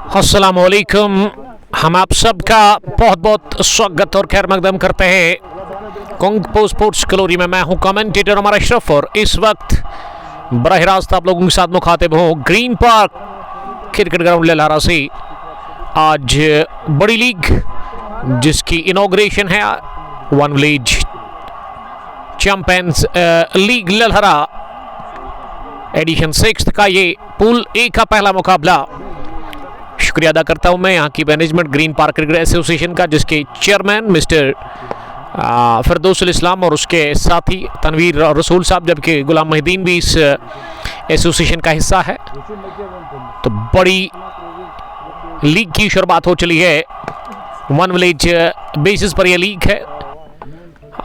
अस्सलामुअलैकुम। हम आप सबका बहुत बहुत स्वागत और खैर मकदम करते हैं कुंग स्पोर्ट्स कलोरी में। मैं हूं कमेंटेटर हमारा अशरफ और इस वक्त बराह रास्त आप लोगों के साथ मुखातिब हूं green park cricket ground Lalhara से। आज बड़ी लीग जिसकी इनॉग्रेशन है one village champions league Lalhara edition 6 का ये पूल ए का पहला मुकाबला। शुक्रिया अदा करता हूं मैं यहाँ की management green park cricket association का, जिसके चेयरमैन मिस्टर फिरदौसुल इस्लाम और उसके साथी तनवीर रसूल साहब, जबकि गुलाम मोहिद्दीन भी इस एसोसिएशन का हिस्सा है। तो बड़ी लीग की शुरुआत हो चली है। वन विलेज बेसिस पर यह लीग है।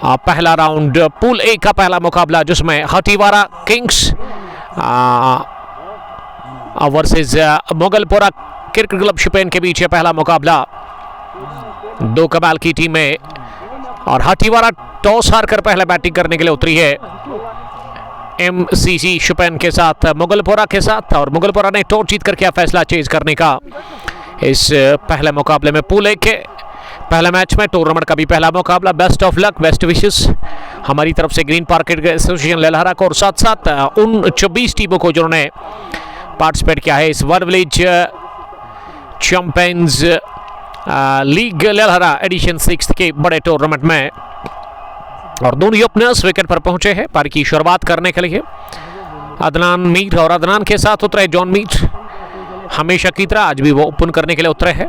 पहला राउंड पूल ए का पहला मुकाबला जिसमें Hatiwara kings versus Mughalpura cricket club Shopian के बीच है पहला मुकाबला। दो कमाल की टीमें और हटीवारा टॉस हारकर पहले बैटिंग करने के लिए उतरी है एमसीसी शुपियान के साथ मुगलपुरा के साथ, और मुगलपुरा ने टॉस जीत कर किया फैसला चेज करने का इस पहले मुकाबले में। पूल ए के पहला मैच में टूर्नामेंट का भी पहला मुकाबला। Best of luck, best wishes हमारी तरफ से ग्रीन पार्क क्रिकेट एसोसिएशन ललहरा को, और साथ साथ उन 24 टीमों को जिन्होंने पार्टिसिपेट किया है इस one village champions league Lalhara edition 6 के बड़े टूर्नामेंट में। और दोनों ओपनर्स विकेट पर पहुंचे हैं पारी की शुरुआत करने के लिए। अदनान मीर और अदनान के साथ उतरे जॉन मीर, हमेशा की तरह आज भी वो ओपन करने के लिए उतरे हैं।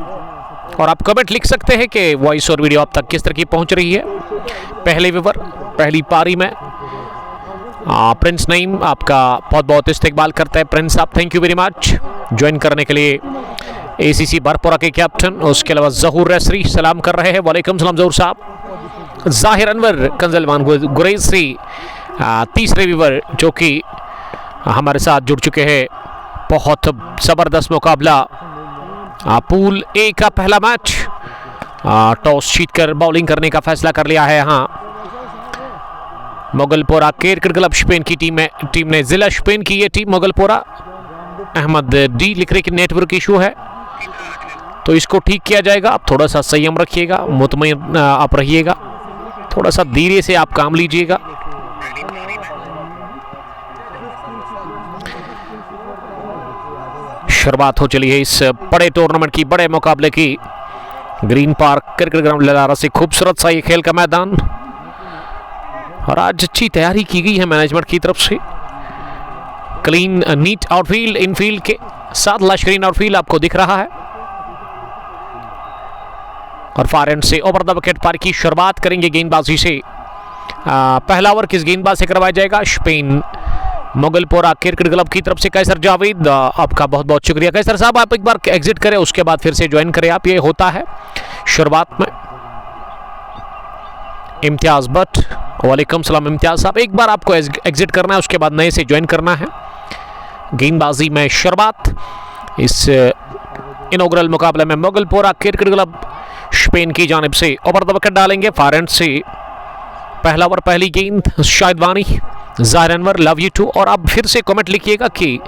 और आप कमेंट लिख सकते हैं कि वॉइस और वीडियो आप तक किस तरह की पहुंच रही है। पहले विवर पहली पारी में प्रिंस नईम आपका बहुत बहुत इस्तेकबाल करता है। प्रिंस साहब thank you very much join करने के लिए। एसीसी बरपुरा के कैप्टन, उसके अलावा जहूर रसरी सलाम कर रहे हैं। वालेकुम सलाम जहूर साहब। जाहिर अनवर कंजलवान गुरैसी तीसरे विवर जो कि हमारे साथ जुड़ चुके हैं। बहुत ज़बरदस्त मुकाबला। पूल ए का पहला मैच टॉस जीतकर बॉलिंग करने का फैसला कर लिया है यहाँ मुगलपुरा क्रिकेट क्लब शुपियान की टीम ने जिला शुपियान की ये टीम मुगलपुरा। अहमद डी लिख रहे कि नेटवर्क इशू है तो इसको ठीक किया जाएगा। आप थोड़ा सा संयम रखिएगा, मुतमईन आप रहिएगा, थोड़ा सा धीरे से आप काम लीजिएगा। शुरुआत हो चली है इस बड़े टूर्नामेंट की, बड़े मुकाबले की। Green park cricket ground Lalhara से खूबसूरत सा ये खेल का मैदान, और आज अच्छी तैयारी की गई है मैनेजमेंट की तरफ से। क्लीन नीट आउटफील्ड, इनफील्ड के साथ लश्करीन आउटफील्ड आपको दिख रहा है। और फार एंड से ओवर द विकेट पारी की शुरुआत करेंगे गेंदबाजी से। पहला ओवर किस गेंदबाज से करवाया जाएगा? शुपियान मुगलपुरा क्रिकेट क्लब की तरफ से कैसर जावेद, आपका बहुत बहुत शुक्रिया कैसर साहब। आप एक बार एग्जिट करें, उसके बाद फिर से ज्वाइन करें आप, ये होता है शुरुआत में। इम्तियाज भट्ट, वालेकुम सलाम इम्तियाज साहब। एक बार आपको एग्जिट करना है, उसके बाद नए से ज्वाइन करना है। गेंदबाजी में शुरुआत इस इनॉग्रल मुकाबले में मुगलपुरा क्रिकेट क्लब शुपियान की जानिब से ओवर द विकेट डालेंगे फार एंड से। पहला ओवर पहली गेंद शाहिद वानी, जाहिर अनवर लव यू टू। और अब फिर से कमेंट लिखिएगा कि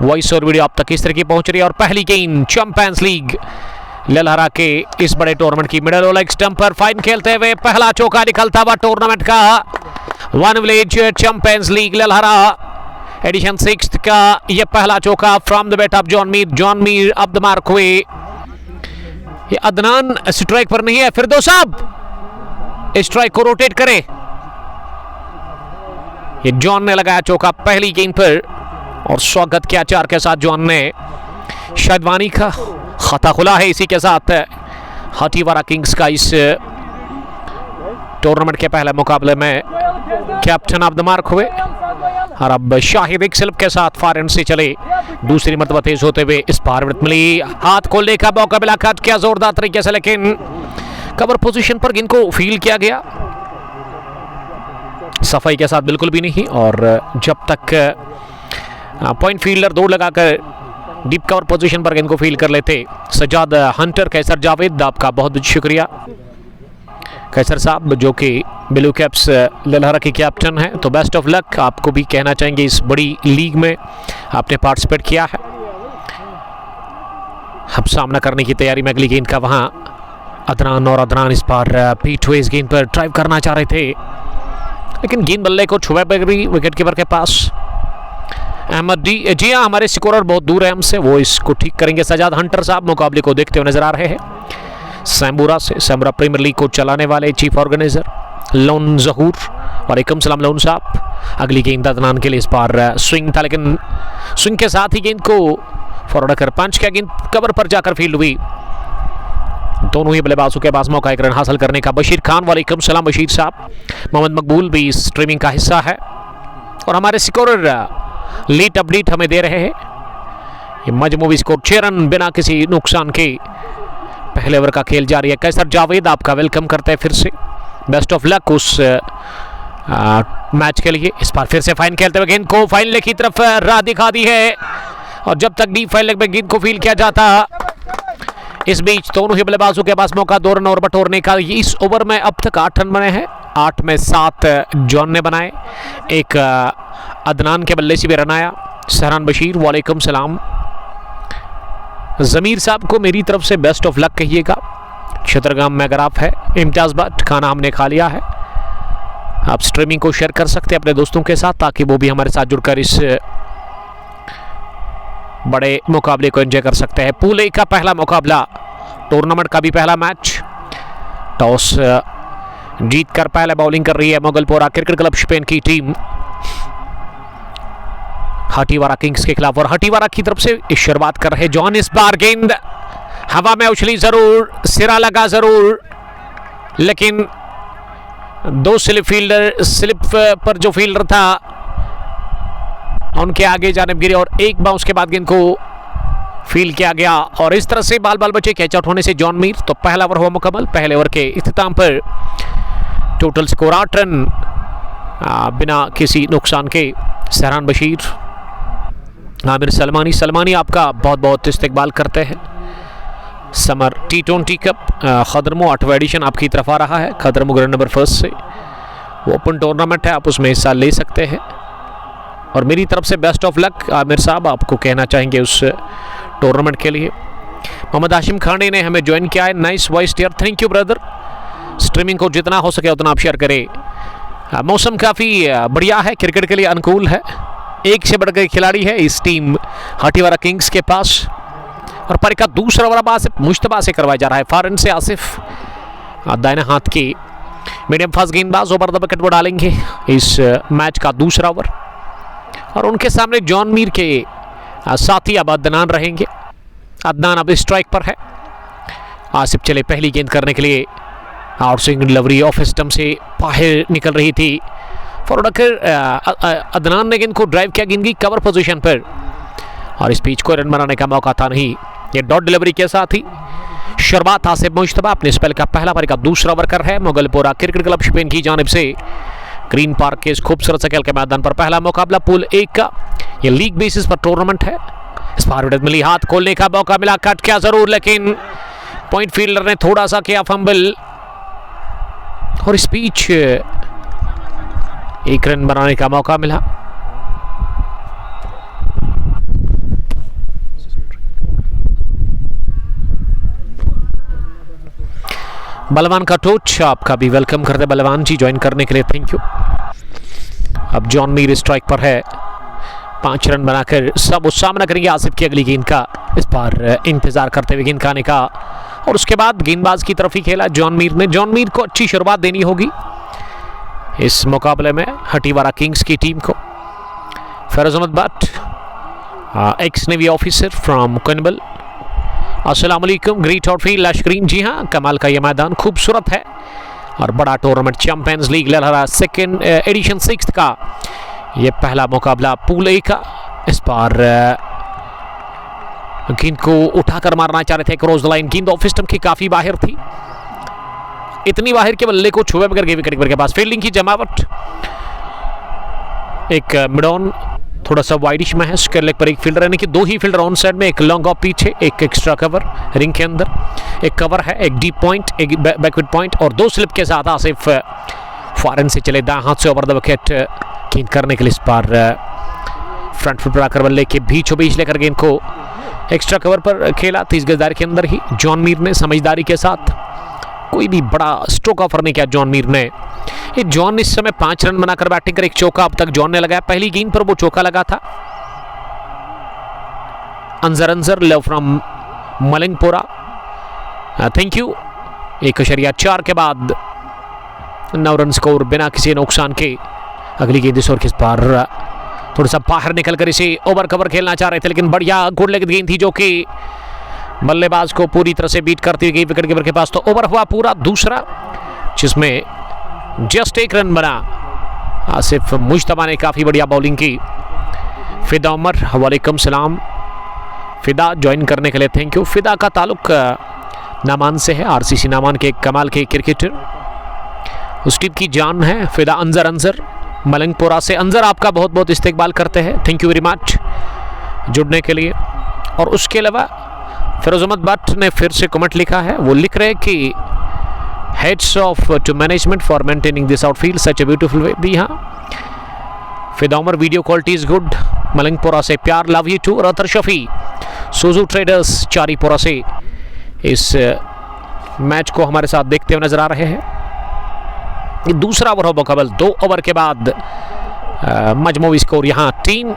वॉइस और वीडियो आप तक किस तरह की पहुंच रही है। और पहली गेंद चैंपियंस लीग ललहरा के इस बड़े टूर्नामेंट की मिडल लेग स्टंप पर फाइन खेलते हुए पहला चौका निकलता हुआ टूर्नामेंट का। One village champions league Lalhara edition 6 का यह पहला चौका from the bat of John Mir अब द मार्क हुए। ये अदनान स्ट्राइक पर नहीं है, फिरदौस साहब स्ट्राइक को रोटेट करें। ये जॉन ने लगाया चौका पहली गेंद पर, और स्वागत किया चार के साथ जॉन ने। शाहिद वानी का खाता खुला है इसी के साथ हटीवारा किंग्स का इस टूर्नामेंट के पहले मुकाबले में कैप्टन ऑफ द मार्क हुए। और अब शाहिद एक स्लिप के साथ फार एंड से चले। दूसरी मरतबा तेज होते हुए इस बार मिली, हाथ खोलने का मौका मिला, कट किया जोरदार तरीके से, लेकिन कवर पोजीशन पर इनको फील किया गया सफाई के साथ बिल्कुल भी नहीं। और जब तक पॉइंट फील्डर दौड़ लगाकर डीप कवर पोजीशन पर इनको फील कर लेते सजाद हंटर, कैसर जावेद आपका बहुत बहुत शुक्रिया कैसर साहब, जो कि ब्लू कैप्स ललहरा के कैप्टन हैं। तो बेस्ट ऑफ लक आपको भी कहना चाहेंगे, इस बड़ी लीग में आपने पार्टिसिपेट किया है। अब सामना करने की तैयारी में अगली गेंद का वहाँ अदनान, और अदनान इस बार पीठ हुए इस गेंद पर ड्राइव करना चाह रहे थे, लेकिन गेंद बल्ले को छुआ पड़ गई विकेट कीपर के पास। अहमद डी, जी हाँ, हमारे स्कोरर बहुत दूर है हमसे, वो इसको ठीक करेंगे। सजाद हंटर साहब मुकाबले को देखते हुए नजर आ रहे हैं। सैम्बुरा से, सैम्बुरा प्रीमियर लीग को चलाने वाले चीफ ऑर्गेनाइजर लोन जहूर, वालेकुम सलाम लोन साहब। अगली गेंद अदनान के लिए इस बार स्विंग था, लेकिन स्विंग के साथ ही गेंद को फॉरवर्ड कर पंच किया, गेंद कवर पर जाकर फील्ड हुई। दोनों ही बल्लेबाजों के पास मौका एक रन हासिल करने का। बशीर खान, वालेकुम सलाम बशीर साहब। मोहम्मद मकबूल भी इस स्ट्रीमिंग का हिस्सा है, और हमारे स्कोरर लीड अपडेट हमें दे रहे हैं। ये मजमूवी स्कोर 6 रन बिना किसी नुकसान के। पहले ओवर का खेल जारी है। कैसर जावेद आपका वेलकम करते हैं फिर से, बेस्ट ऑफ लक उस मैच के लिए। इस बार फिर से फाइन खेलते हुए गेंद को फाइन लेग की तरफ राह दिखा दी है, और जब तक डीप फाइन लेग में गेंद को फील किया जाता, इस बीच दोनों ही बल्लेबाजों के पास मौका 2 रन और बटोरने का। इस ओवर में अब तक 8 रन बने हैं, 8 में 7 जॉन ने बनाए, एक अदनान के बल्ले से भी रन आया। सहरान बशीर, वालेकुम सलाम। जमीर साहब को मेरी तरफ से बेस्ट ऑफ लक कहिएगा। छतरगाम में अगर आप है, इम्तियाज भट्ट, खाना हमने खा लिया है। आप स्ट्रीमिंग को शेयर कर सकते हैं अपने दोस्तों के साथ, ताकि वो भी हमारे साथ जुड़कर इस बड़े मुकाबले को एंजॉय कर सकते हैं। पूल ए का पहला मुकाबला, टूर्नामेंट का भी पहला मैच। टॉस जीत कर पहले बॉलिंग कर रही है मोगलपोरा क्रिकेट क्लब स्पेन की टीम हटीवारा किंग्स के खिलाफ, और हटीवारा की तरफ से शुरुआत कर रहे जॉन। इस बार गेंद हवा में उछली जरूर, सिरा लगा जरूर, लेकिन 2 स्लिप पर जो फील्डर था उनके आगे जानिब गिरी, और एक बाउंस के बाद गेंद को फील किया गया, और इस तरह से बाल बचे कैच आउट होने से जॉन मीर। तो पहला ओवर हुआ मुकम्मल। पहले ओवर के इख्तिताम पर टोटल स्कोर 8 रन बिना किसी नुकसान के। सहरान बशीर, आमिर सलमानी आपका बहुत बहुत इस्तकबाल करते हैं। समर T20 कप खदरमो 8वां एडिशन आपकी तरफ आ रहा है। खदरमो ग्राउंड नंबर 1 से वो ओपन टूर्नामेंट है, आप उसमें हिस्सा ले सकते हैं, और मेरी तरफ से बेस्ट ऑफ लक आमिर साहब आपको कहना चाहेंगे उस टूर्नामेंट के लिए। मोहम्मद हाशिम खाने ने हमें ज्वाइन किया है। Nice voice dear, thank you brother. Streaming को जितना हो सके उतना आप शेयर करें। मौसम काफ़ी बढ़िया है, क्रिकेट के लिए अनुकूल है। एक से बढ़कर खिलाड़ी है इस टीम हटीवारा किंग्स के पास, और पर का दूसरा ओवर आसिफ मुश्तबा से करवाया जा रहा है। फॉरन से आसिफ दाहिने हाथ की मीडियम फास्ट गेंदबाज ओवर द विकेट वो डालेंगे इस मैच का दूसरा ओवर, और उनके सामने जॉन मीर के साथी अब अदनान रहेंगे। अदनान अब स्ट्राइक पर है। आसिफ चले पहली गेंद करने के लिए, out swing delivery off stump से बाहर निकल रही थी। फॉरवर्ड कर अदनान ने गेंद को ड्राइव किया, गेंद की कवर पोजीशन पर, और इस पिच को रन बनाने का मौका था नहीं। ये डॉट डिलीवरी के साथ ही शुरुआत आसिफ मुश्तबा अपने स्पेल का पहला पारी का दूसरा ओवर कर है। मोगलपोरा क्रिकेट क्लब स्पेन की जानिब से ग्रीन पार्क के इस खूबसूरत से खेल के मैदान पर पहला मुकाबला पूल 1 का। ये लीग बेसिस पर टूर्नामेंट है। इस बार विकेट मिली, हाथ खोलने का मौका मिला, कट किया जरूर, लेकिन पॉइंट फील्डर ने थोड़ा सा किया फंबल, और इस बीच 1 रन बनाने का मौका मिला। बलवान का टोच आपका भी वेलकम करते बलवान जी, ज्वाइन करने के लिए थैंक यू। अब जॉन मीर स्ट्राइक पर है, 5 रन बनाकर सब सामना करेंगे आसिफ की अगली गेंद का। इस बार इंतजार करते हुए गेंद खाने का, और उसके बाद गेंदबाज की तरफ ही खेला जॉन मीर ने। जॉन मीर को अच्छी शुरुआत देनी होगी इस मुकाबले में हटीवारा किंग्स की टीम को। Feroz Ahmad Bhat, ex navy officer from Kanbal, अस्सलाम वालेकुम। ग्रेट आउटफील्ड लश्करीन, जी हाँ, कमाल का ये मैदान खूबसूरत है, और बड़ा टूर्नामेंट चैंपियंस लीग लहरा सेकेंड एडिशन 6 का ये पहला मुकाबला पूल ए का। इस बार गेंद को उठाकर मारना चाह रहे थे क्रॉस द लाइन, गेंद ऑफ स्टंप की काफी बाहर थी, इतनी बाहर के बल्ले को छुए बगैर गए विकेट कीपर के पास। फील्डिंग की जमावट, एक मिड ऑन थोड़ा सा वाइडिश में है, स्क्वायर लेग पर एक फील्डर, यानी कि 2 ही फील्डर ऑन साइड में, एक लॉन्ग ऑफ पीछे, एक एक्स्ट्रा कवर रिंग के अंदर, एक कवर है, एक डीप पॉइंट, एक बैकवर्ड पॉइंट, और 2 स्लिप के साथ आसिफ फॉरन से चले दाएं हाथ से ओवर द विकेट गेंद करने के लिए। इस बार फ्रंट फुट पर आकर बल्ले के बीचों बीच लेकर गेंद को एक्स्ट्रा कवर पर खेला 30 गजदारी के अंदर ही। जॉन मीर ने समझदारी के साथ कोई भी बड़ा स्ट्रोक ऑफर नहीं किया जॉन मीर ने। ये जॉन इस समय 5 रन बनाकर बैटिंग कर, एक चौका अब तक जॉन ने लगाया। पहली गेंद पर वो चौका लगा था। Anzar love from Malingpura, thank you. 1.4 के बाद 9 रन स्कोर बिना किसी नुकसान के। अगली गेंद इस ओवर किस पार थोड़ा सा बाहर निकलकर इसे ओवर कवर खेलना चाह रहे थे, लेकिन बढ़िया गुड लेग गेंद थी जो कि बल्लेबाज को पूरी तरह से बीट करती हुई गई विकेट कीपर के पास। तो ओवर हुआ पूरा दूसरा, जिसमें जस्ट 1 रन बना। आसिफ मुश्तबा ने काफ़ी बढ़िया बॉलिंग की। फिदा उमर, वालेकुम सलाम। फिदा ज्वाइन करने के लिए थैंक यू। फिदा का ताल्लुक नामान से है, आरसीसी नामान के कमाल के क्रिकेटर, उस टीम की जान है फिदा। अंजर मलंगपुरा से। अंजर आपका बहुत बहुत इस्तेकबाल करते हैं, थैंक यू वेरी मच जुड़ने के लिए। और उसके अलावा फिरोज अहमद भट्ट ने फिर से कमेंट लिखा है, वो लिख रहे हैं कि heads off to management for maintaining this outfield such a beautiful way. भी हाँ, Fida Umar video quality is good, Malangpura से प्यार, love you too. Ratar Shafi Suju traders Charipura से इस मैच को हमारे साथ देखते हुए नजर आ रहे हैं। दूसरा ओवर हो मुकम्मल, 2 ओवर के बाद मजमूई स्कोर यहाँ टीम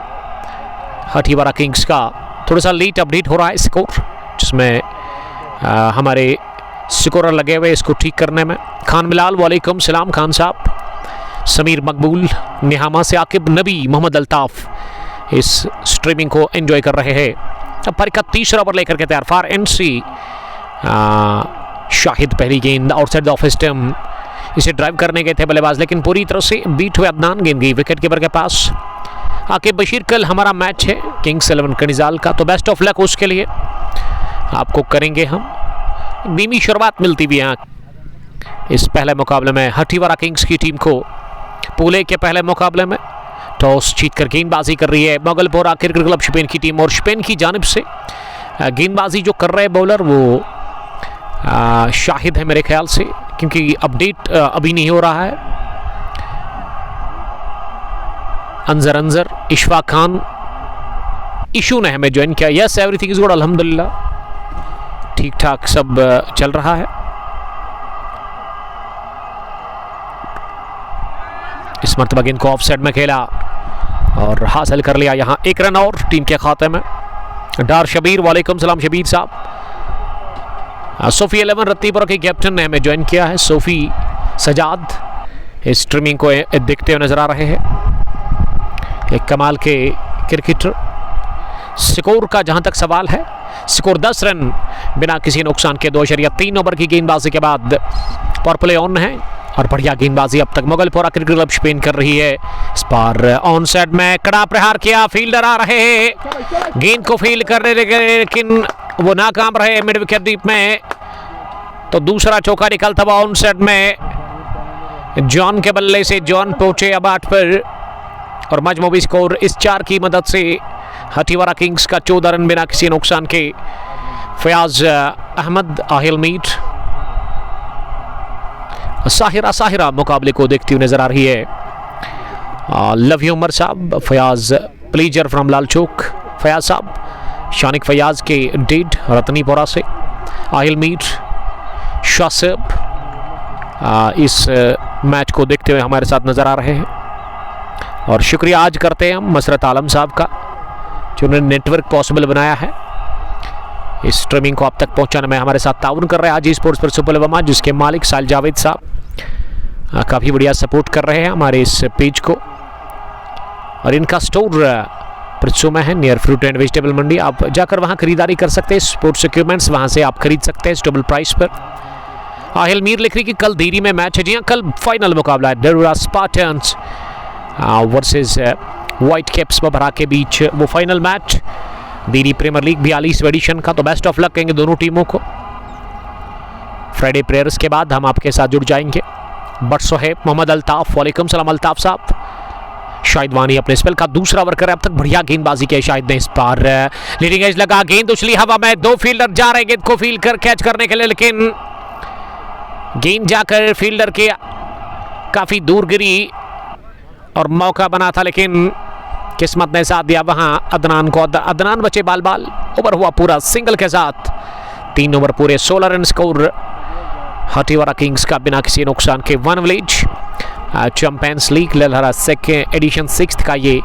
हथीवारा किंग्स का थोड़ा सा लेट अपडेट हो रहा है स्कोर, जिसमें हमारे स्कोरर लगे हुए इसको ठीक करने में। खान मिलाल, वालेकुम सलाम खान साहब। समीर मकबूल निहामा से, आकिब नबी, मोहम्मद अल्ताफ इस स्ट्रीमिंग को एंजॉय कर रहे हैं। अब पर का तीसरा ओवर लेकर के तैयार फार एनसी। शाहिद पहली गेंद आउटसाइड द ऑफ स्टंप, इसे ड्राइव करने गए थे बल्लेबाज, लेकिन पूरी तरह से बीट हुए। अदनान गेंद गई विकेट कीपर के पास। आके बशीर, कल हमारा मैच है किंग्स 11 कनिजाल का, तो बेस्ट ऑफ लक उसके लिए आपको करेंगे हम। धीमी शुरुआत मिलती भी यहाँ इस पहले मुकाबले में हथीवारा किंग्स की टीम को। पूले के पहले मुकाबले में टॉस जीतकर गेंदबाजी कर रही है मोगलपुरा क्रिकेट क्लब शपेन की टीम। और शपेन की जानिब से गेंदबाजी जो कर रहे हैं बॉलर वो शाहिद है मेरे ख्याल से, क्योंकि अपडेट अभी नहीं हो रहा है। अंजर इशफाक खान, इशू ने हमें ज्वाइन किया। यस, एवरीथिंग इज गुड, अल्हम्दुलिल्लाह ठीक ठाक सब चल रहा है। इस मरतबा गेंद को ऑफ साइड में खेला और हासिल कर लिया यहाँ 1 रन और टीम के खाते में। डार शबीर, वालेकुम सलाम शबीर साहब। सोफी 11 रत्तीपुरा के कैप्टन ने हमें ज्वाइन किया है। सोफी सजाद इस स्ट्रीमिंग को देखते हुए नजर आ रहे हैं, एक कमाल के क्रिकेटर। स्कोर का जहां तक सवाल है, स्कोर 10 रन बिना किसी नुकसान के 2.3 ओवर की गेंदबाजी के बाद पावर प्ले ऑन है। और बढ़िया गेंदबाजी अब तक मोगलपुरा क्रिकेट क्लब शपेन कर रही है। इस बार ऑन साइड में कड़ा प्रहार किया, फील्डर आ रहे हैं गेंद को फील्ड करने लगे, लेकिन वो नाकाम रहे मिड विकेट डीप में। तो दूसरा चौका निकलता हुआ ऑन साइड में जॉन के बल्ले से। जॉन पहुंचे अब 8 पर और मजमूई स्कोर इस 4 की मदद से हथीवारा किंग्स का 14 रन बिना किसी नुकसान के। फयाज अहमद, आहिल मीर, साहिरा मुकाबले को देखती हुई नजर आ रही है। लव यू उमर साहब, फयाज प्लीजर फ्रॉम लाल चौक, फयाज साहब, शानिक फयाज के डेड रतनीपुरा से। आहिल मीर, शाह साहब इस मैच को देखते हुए हमारे साथ नजर आ रहे हैं। और शुक्रिया आज करते हैं हम मसरत आलम साहब का, जिन्होंने नेटवर्क पॉसिबल बनाया है। इस स्ट्रीमिंग को आप तक पहुंचाने में हमारे साथ ताउन कर रहे हैं आज स्पोर्ट्स पर सुपर वमा, जिसके मालिक साहिल जावेद साहब काफ़ी बढ़िया सपोर्ट कर रहे हैं हमारे इस पेज को। और इनका स्टोर प्रचो में है नियर फ्रूट एंड वेजिटेबल मंडी, आप जाकर वहां खरीदारी कर सकते हैं। स्पोर्ट्स इक्विपमेंट्स वहां से आप खरीद सकते हैं स्टेबल प्राइस पर। आहिल मीर लिख रही कि कल देरी में मैच है। जी हाँ, कल फाइनल मुकाबला है Derura spartans versus white caps Babra के बीच, वो final match Diri premier league 42 edition का। तो बेस्ट ऑफ लक कहेंगे दोनों टीमों को। फ्राइडे प्रेयर्स के बाद हम आपके साथ जुड़ जाएंगे। बट सोहेब मोहम्मद अल्ताफ, वालेकुम सलाम अल्ताफ साहब। शाहिद वानी अपने स्पेल का दूसरा ओवर कर, अब तक बढ़िया गेंदबाजी की शाहिद ने। इस बार लीडिंग एज लगा, गेंद उछली हवा में, 2 फील्डर जा रहे गेंद को फील्ड कर कैच करने के लिए, लेकिन गेंद जाकर फील्डर के काफी दूर गिरी और मौका बना था, लेकिन किस्मत ने साथ दिया वहां अदनान को। अदनान बचे बाल बाल, ओवर हुआ पूरा सिंगल के साथ। 3 ओवर पूरे 16 रन स्कोर हटीवारा किंग्स का बिना किसी नुकसान के 1 village. Champions league Lalhara second edition 6 का ये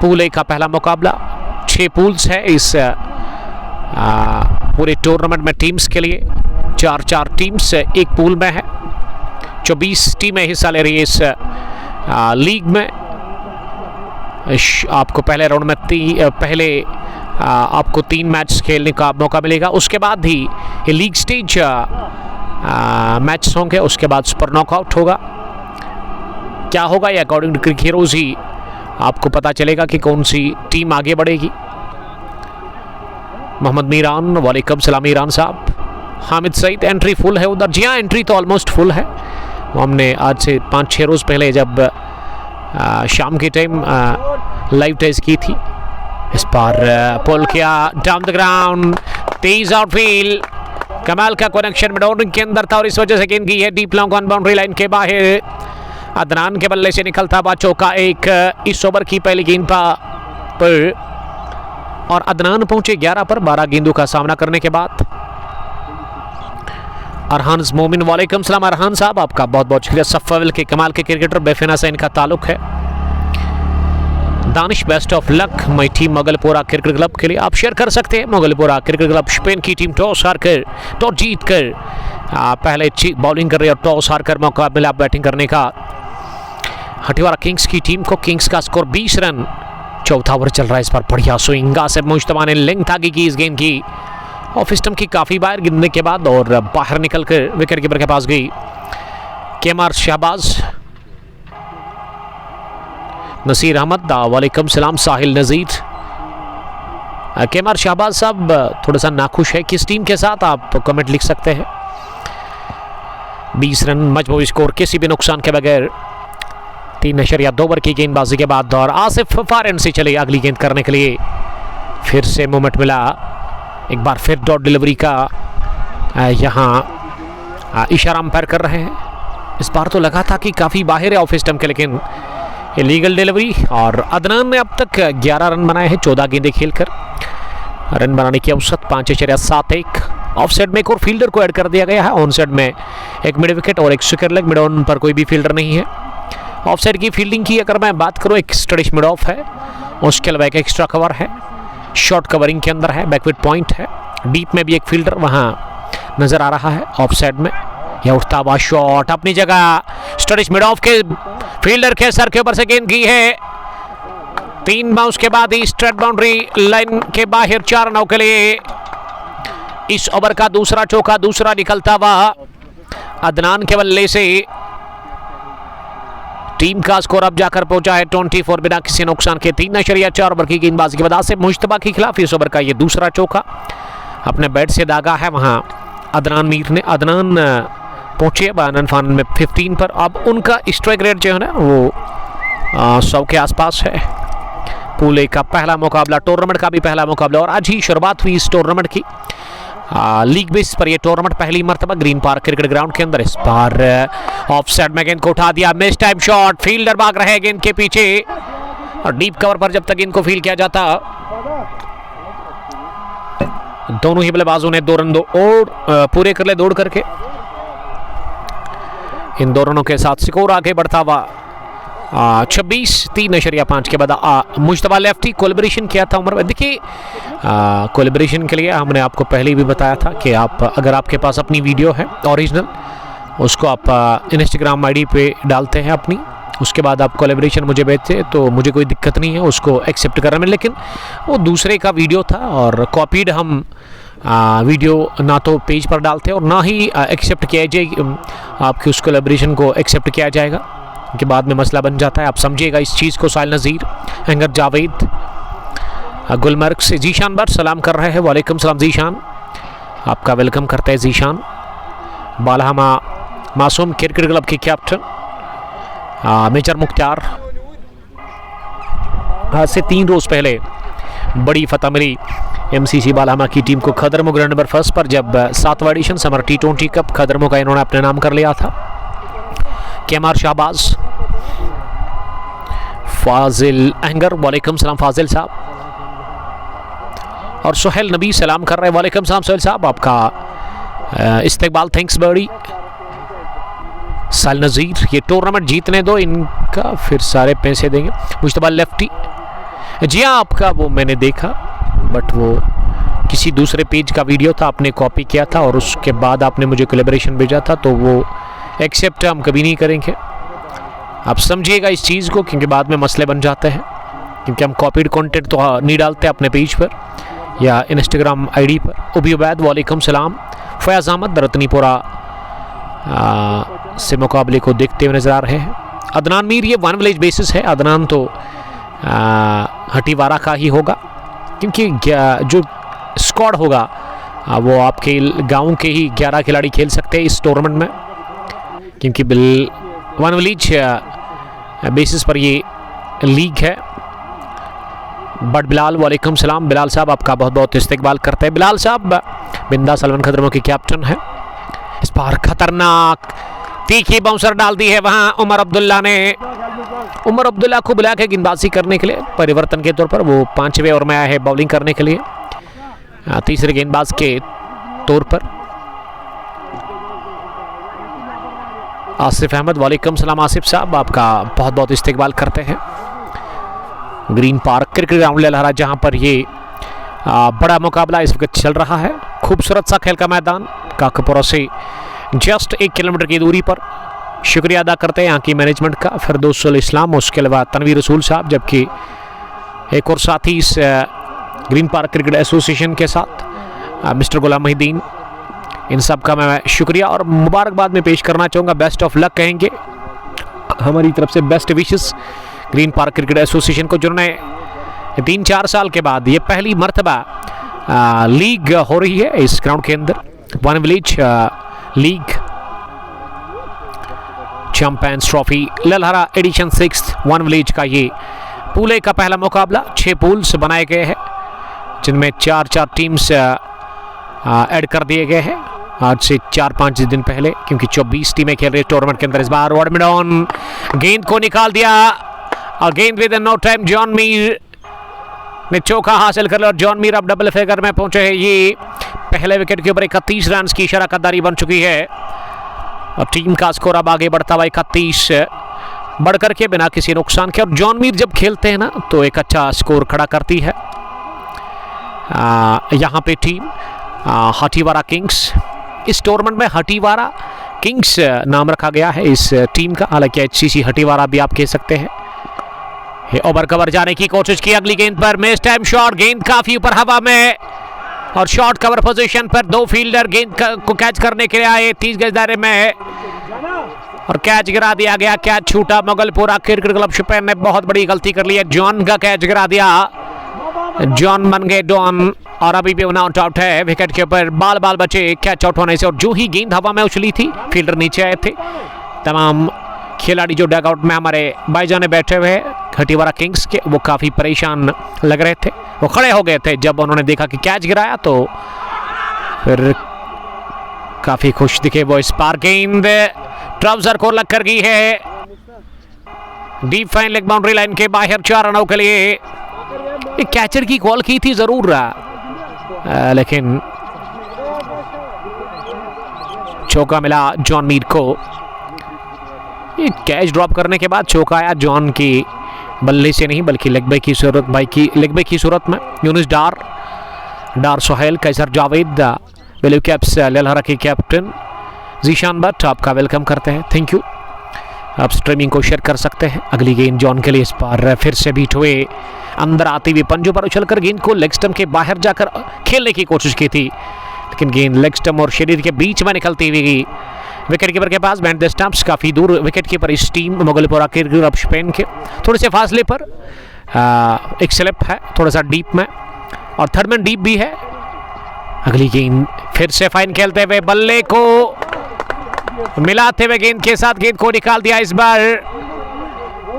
पूल ए का पहला मुकाबला। 6 पूल्स है इस पूरे टूर्नामेंट में टीम्स के लिए। 4 टीम्स एक पूल में है। 24 टीमें हिस्सा ले रही है इस लीग में। आपको पहले राउंड में आपको 3 मैच खेलने का मौका मिलेगा। उसके बाद ही ये लीग स्टेज मैच होंगे। उसके बाद सुपर नॉकआउट होगा। क्या होगा ये अकॉर्डिंग टू क्रिकेट हीरोज ही आपको पता चलेगा कि कौन सी टीम आगे बढ़ेगी। मोहम्मद मीरान, वालेकुम सलाम मीरान साहब। हामिद सईद, एंट्री फुल है उधर। जी हाँ, एंट्री तो ऑलमोस्ट फुल है। वो हमने आज से 5-6 रोज़ पहले जब शाम के टाइम लाइव टेस्ट की थी। इस बार पुल किया down the ground, Tej outfield, कमाल का कनेक्शन मिडोरिंग के अंदर था और इस वजह से गेंद की है deep long on boundary line के बाहर। अदनान के बल्ले से निकलता हुआ चौका एक इस ओवर की पहली गेंद पर और अदनान पहुंचे 11 पर 12 गेंदों का सामना करने के बाद। अरहान मोमिन, वालेकुम सलाम अरहान साहब, आपका बहुत बहुत शुक्रिया। सफ़ल के कमाल के क्रिकेटर बेफिना से इनका ताल्लुक है। Danish, best of luck my team Mogalpura cricket club के लिए आप शेयर कर सकते हैं। मोगलपुरा क्रिकेट क्लब स्पेन की टीम टॉस जीत कर पहले बॉलिंग कर रही है और टॉस हारकर मौका मिला बैटिंग करने का हटीवारा किंग्स की टीम को। किंग्स का स्कोर 20 रन। चौथा ओवर चल रहा है इस पर। बढ़िया स्विंग आसिफ मुश्तबा ने लेंथ आगे की इस गेंद की ऑफ स्टंप की काफ़ी बार गिरने के बाद और बाहर निकलकर विकेट कीपर के पास गई। केमार शहबाज, नसीर अहमद, वालेकुम सलाम साहिल नज़ीर। केमार शहबाज साहब थोड़ा सा नाखुश है किस टीम के साथ, आप कमेंट लिख सकते हैं। 20 रन मजबूत स्कोर किसी भी नुकसान के बगैर। 3.2 ओवर की गेंदबाजी के बाद और आसिफ फारन से चले अगली गेंद करने के लिए। फिर से मोमेंट मिला, एक बार फिर डॉट डिलीवरी का यहाँ इशारा अंपायर कर रहे हैं। इस बार तो लगा था कि काफ़ी बाहर है ऑफ स्टंप के, लेकिन इलीगल डिलीवरी। और अदनान ने अब तक 11 रन बनाए हैं 14 गेंदें खेलकर। रन बनाने की औसत 5.71। ऑफ साइड में एक और फील्डर को ऐड कर दिया गया है। ऑन साइड में एक मिड विकेट और एक स्क्वायर लेग। मिड ऑन पर कोई भी फील्डर नहीं है। ऑफ साइड की फील्डिंग की अगर मैं बात करूँ, एक स्टडिश मिड ऑफ है, उसके अलावा एक एक्स्ट्रा कवर है, शॉर्ट कवरिंग के अंदर है, बैकविड पॉइंट है। डीप में भी एक फील्डर वहाँ नजर आ रहा है। ऑफ साइड में यह उठता हुआ शॉट अपनी जगह, स्टडिश मिड ऑफ के फील्डर के सर के ऊपर से गेंद की है। 3 बाउंस के बाद ही स्ट्रेट बाउंड्री लाइन के बाहर 4 रनों के लिए। इस ओवर का दूसरा चौका, दूसरा निकलता हुआ अदनान के बल्ले से। टीम का स्कोर अब जाकर पहुंचा है 24 बिना किसी नुकसान के। 3.4 ओवर की गेंदबाजी के बाद आसिफ मुश्तबा के खिलाफ इस ओवर का ये दूसरा चौका अपने बैट से दागा है वहां अदनान मीर ने। अदनान पहुंचे बानन फान में 15 पर। अब उनका स्ट्राइक रेट जो है ना वो 100 के आसपास है। पूल ए का पहला मुकाबला, टूर्नामेंट का भी पहला मुकाबला और आज ही शुरुआत हुई इस टूर्नामेंट की। लीग बेस पर यह टूर्नामेंट पहली मर्तबा ग्रीन पार्क क्रिकेट ग्राउंड के अंदर। इस बार ऑफ साइड में गेंद को उठा दिया, मिस टाइम शॉट, फील्डर भाग रहे हैं गेंद के पीछे और डीप कवर पर जब तक इनको फील किया जाता। दोनों ही बल्लेबाजों ने 2 रन और पूरे कर ले दौड़ करके। इन 2 रनों के साथ स्कोर आगे बढ़ता हुआ 26 3.5 के बाद मुश्तबा लेफ्टी कोलैबोरेशन किया था उमर। देखिए कोलैबोरेशन के लिए हमने आपको पहले भी बताया था कि आप अगर आपके पास अपनी वीडियो है ओरिजिनल, उसको आप इंस्टाग्राम आईडी पे डालते हैं अपनी, उसके बाद आप कोलैबोरेशन मुझे भेजते हैं तो मुझे कोई दिक्कत नहीं है उसको एक्सेप्ट करने में। लेकिन वो दूसरे का वीडियो था और कॉपीड हम वीडियो ना तो पेज पर डालते और ना ही एक्सेप्ट किया जाए, आपकी उस कोलैबोरेशन को एक्सेप्ट किया जाएगा के बाद में मसला बन जाता है। आप समझिएगा इस चीज़ को। साहिल नज़ीर, एंगर जावेद, गुलमर्ग से जीशान बट सलाम कर रहे हैं। वालेकुम सलाम जीशान, आपका वेलकम करते हैं जीशान। बालहमा मासूम क्रिकेट क्लब के कैप्टन मेजर मुख्तार, आज से 3 रोज़ पहले बड़ी फतह मिली एमसीसी बालहमा की टीम को खदरमो ग्राउंड नंबर 1 पर, जब 7वां एडिशन समर T20 कप खदरमो का इन्होंने अपने नाम कर लिया था। केमार शहबाज फाजिल अहंगर, वालेकुम सलाम फाजिल साहब। और सुहेल नबी सलाम कर रहे हैं, वालेकुम सलाम सुहेल साहब, आपका इस्तेकबाल, थैंक्स बड़ी। साल नज़ीर, ये टूर्नामेंट जीतने दो इनका, फिर सारे पैसे देंगे। मुश्तबा लेफ्टी, जी हाँ आपका वो मैंने देखा, बट वो किसी दूसरे पेज का वीडियो था, आपने कॉपी किया था और उसके बाद आपने मुझे कोलैबोरेशन भेजा था, तो वो एक्सेप्ट हम कभी नहीं करेंगे। आप समझिएगा इस चीज़ को, क्योंकि बाद में मसले बन जाते हैं, क्योंकि हम कॉपीड कंटेंट तो नहीं डालते अपने पेज पर या इंस्टाग्राम आईडी पर। उबी उबैद, वालेकुम सलाम। फयाज अहमद रतनीपुरा से मुकाबले को देखते हुए नजर आ रहे हैं। अदनान मीर, ये वन विलेज बेसिस है, अदनान तो हटीवारा का ही होगा, क्योंकि जो स्क्वाड होगा वो आपके गांव के ही 11 खिलाड़ी खेल सकते हैं इस टूर्नामेंट में, क्योंकि वन विलेज बेसिस पर ये लीग है। बट बिलाल, वालेकुम सलाम बिलाल साहब, आपका बहुत बहुत इस्तेकबाल करते हैं। बिलाल साहब बिंदा सलमान खतरमों के कैप्टन है। इस बार खतरनाक तीखी बाउंसर डाल दी है वहां उमर अब्दुल्ला ने। उमर अब्दुल्ला को बुला के गेंदबाजी करने के लिए परिवर्तन के तौर पर, वो 5वें ओवर में आया है बॉलिंग करने के लिए, तीसरे गेंदबाज के तौर पर। आसिफ अहमद, वालेकुम सलाम आसिफ साहब, आपका बहुत बहुत इस्तेकबाल करते हैं। ग्रीन पार्क क्रिकेट ग्राउंड लहरा, जहां पर ये बड़ा मुकाबला इस वक्त चल रहा है। खूबसूरत सा खेल का मैदान, काकपुरा से जस्ट 1 किलोमीटर की दूरी पर। शुक्रिया अदा करते हैं यहाँ की मैनेजमेंट का, फिरदौसुल इस्लाम, उसके अलावा तनवीर रसूल साहब, जबकि एक और साथी इस ग्रीन पार्क क्रिकेट एसोसिएशन के साथ मिस्टर गुलाम मोहिद्दीन, इन सब का मैं शुक्रिया और मुबारकबाद में पेश करना चाहूँगा। बेस्ट ऑफ लक कहेंगे हमारी तरफ से, best wishes green park cricket association को, जिन्होंने 3-4 साल के बाद ये पहली मर्तबा लीग हो रही है इस ग्राउंड के अंदर, one village league champions trophy Lalhara edition 6 one village का ये पूले का पहला मुकाबला। 6 पूल्स बनाए गए हैं, जिनमें 4-4 टीम्स ऐड कर दिए गए हैं आज से 4-5 दिन पहले, क्योंकि 24 टीमें खेल रही है टूर्नामेंट के अंदर। इस बार वॉडमिडॉन गेंद को निकाल दिया और गेंद with no time John Mir ने चौका हासिल कर लिया और जॉन मीर अब डबल फिगर में पहुंचे हैं। ये पहले विकेट के ऊपर 31 रन की शराकतदारी बन चुकी है और टीम का स्कोर अब आगे बढ़ता हुआ 31 बढ़कर के बिना किसी नुकसान के। और जॉन मीर जब खेलते हैं ना तो एक अच्छा स्कोर खड़ा करती है। यहाँ पे टीम हटीवारा किंग्स, इस टूर्नामेंट में हटीवारा किंग्स नाम रखा गया है इस टीम का, हालांकि HCC हटीवारा भी आप कह सकते हैं। ये ओवर कवर जाने की कोशिश की, अगली गेंद पर मिस टाइम शॉट, गेंद काफी ऊपर हवा में और शॉर्ट कवर पोजीशन पर 2 फील्डर गेंद को कैच करने के लिए आए 30 गज दायरे में और कैच गिरा दिया गया। कैच छूटा, मुगलपुरा क्रिकेट क्लब शुपैन ने बहुत बड़ी गलती कर ली है, जॉन का कैच गिरा दिया, जॉन बन गए डॉन और अभी भी नॉट आउट है विकेट के ऊपर। बाल बचे कैच आउट होने से और जो ही गेंद हवा में उछली थी फील्डर नीचे आए थे। तमाम खिलाड़ी जो डगआउट में हमारे भाईजान बैठे हुए हटीवारा किंग्स के, वो काफ़ी परेशान लग रहे थे, वो खड़े हो गए थे जब उन्होंने देखा कि कैच गिराया, तो फिर काफ़ी खुश दिखे वो। इस पार गेंद ट्राउजर को लग कर गई है, deep fine leg boundary line के बाहर 4 रनों के लिए। एक कैचर की कॉल की थी जरूर लेकिन चौका मिला जॉन मीर को। ये कैच ड्रॉप करने के बाद चौका आया जॉन की बल्ले से नहीं बल्कि लेग बैक की सूरत में। यूनुस डार सोहेल, कैसर जावेद, ब्लू कैप्स ललहरा के कैप्टन जीशान भट्ट, आपका वेलकम करते हैं, थैंक यू। आप स्ट्रीमिंग को शेयर कर सकते हैं। अगली गेंद जॉन के लिए, इस बार फिर से बीट हुए, अंदर आती हुई पंजों पर उछलकर गेंद को लेग स्टंप के बाहर जाकर खेलने की कोशिश की थी, लेकिन गेंद लेग स्टंप और शरीर के बीच में निकलती हुई विकेट कीपर के पास बैंड द स्टंप्स। काफ़ी दूर विकेट कीपर इस टीम मुगलपुरा क्रिकेट क्लब शुपैन के थोड़े से फासले पर एक स्लिप है थोड़ा सा डीप में और थर्ड में डीप भी है। अगली गेंद फिर से फाइन खेलते हुए बल्ले को मिलाते हुए गेंद के साथ गेंद को निकाल दिया। इस बार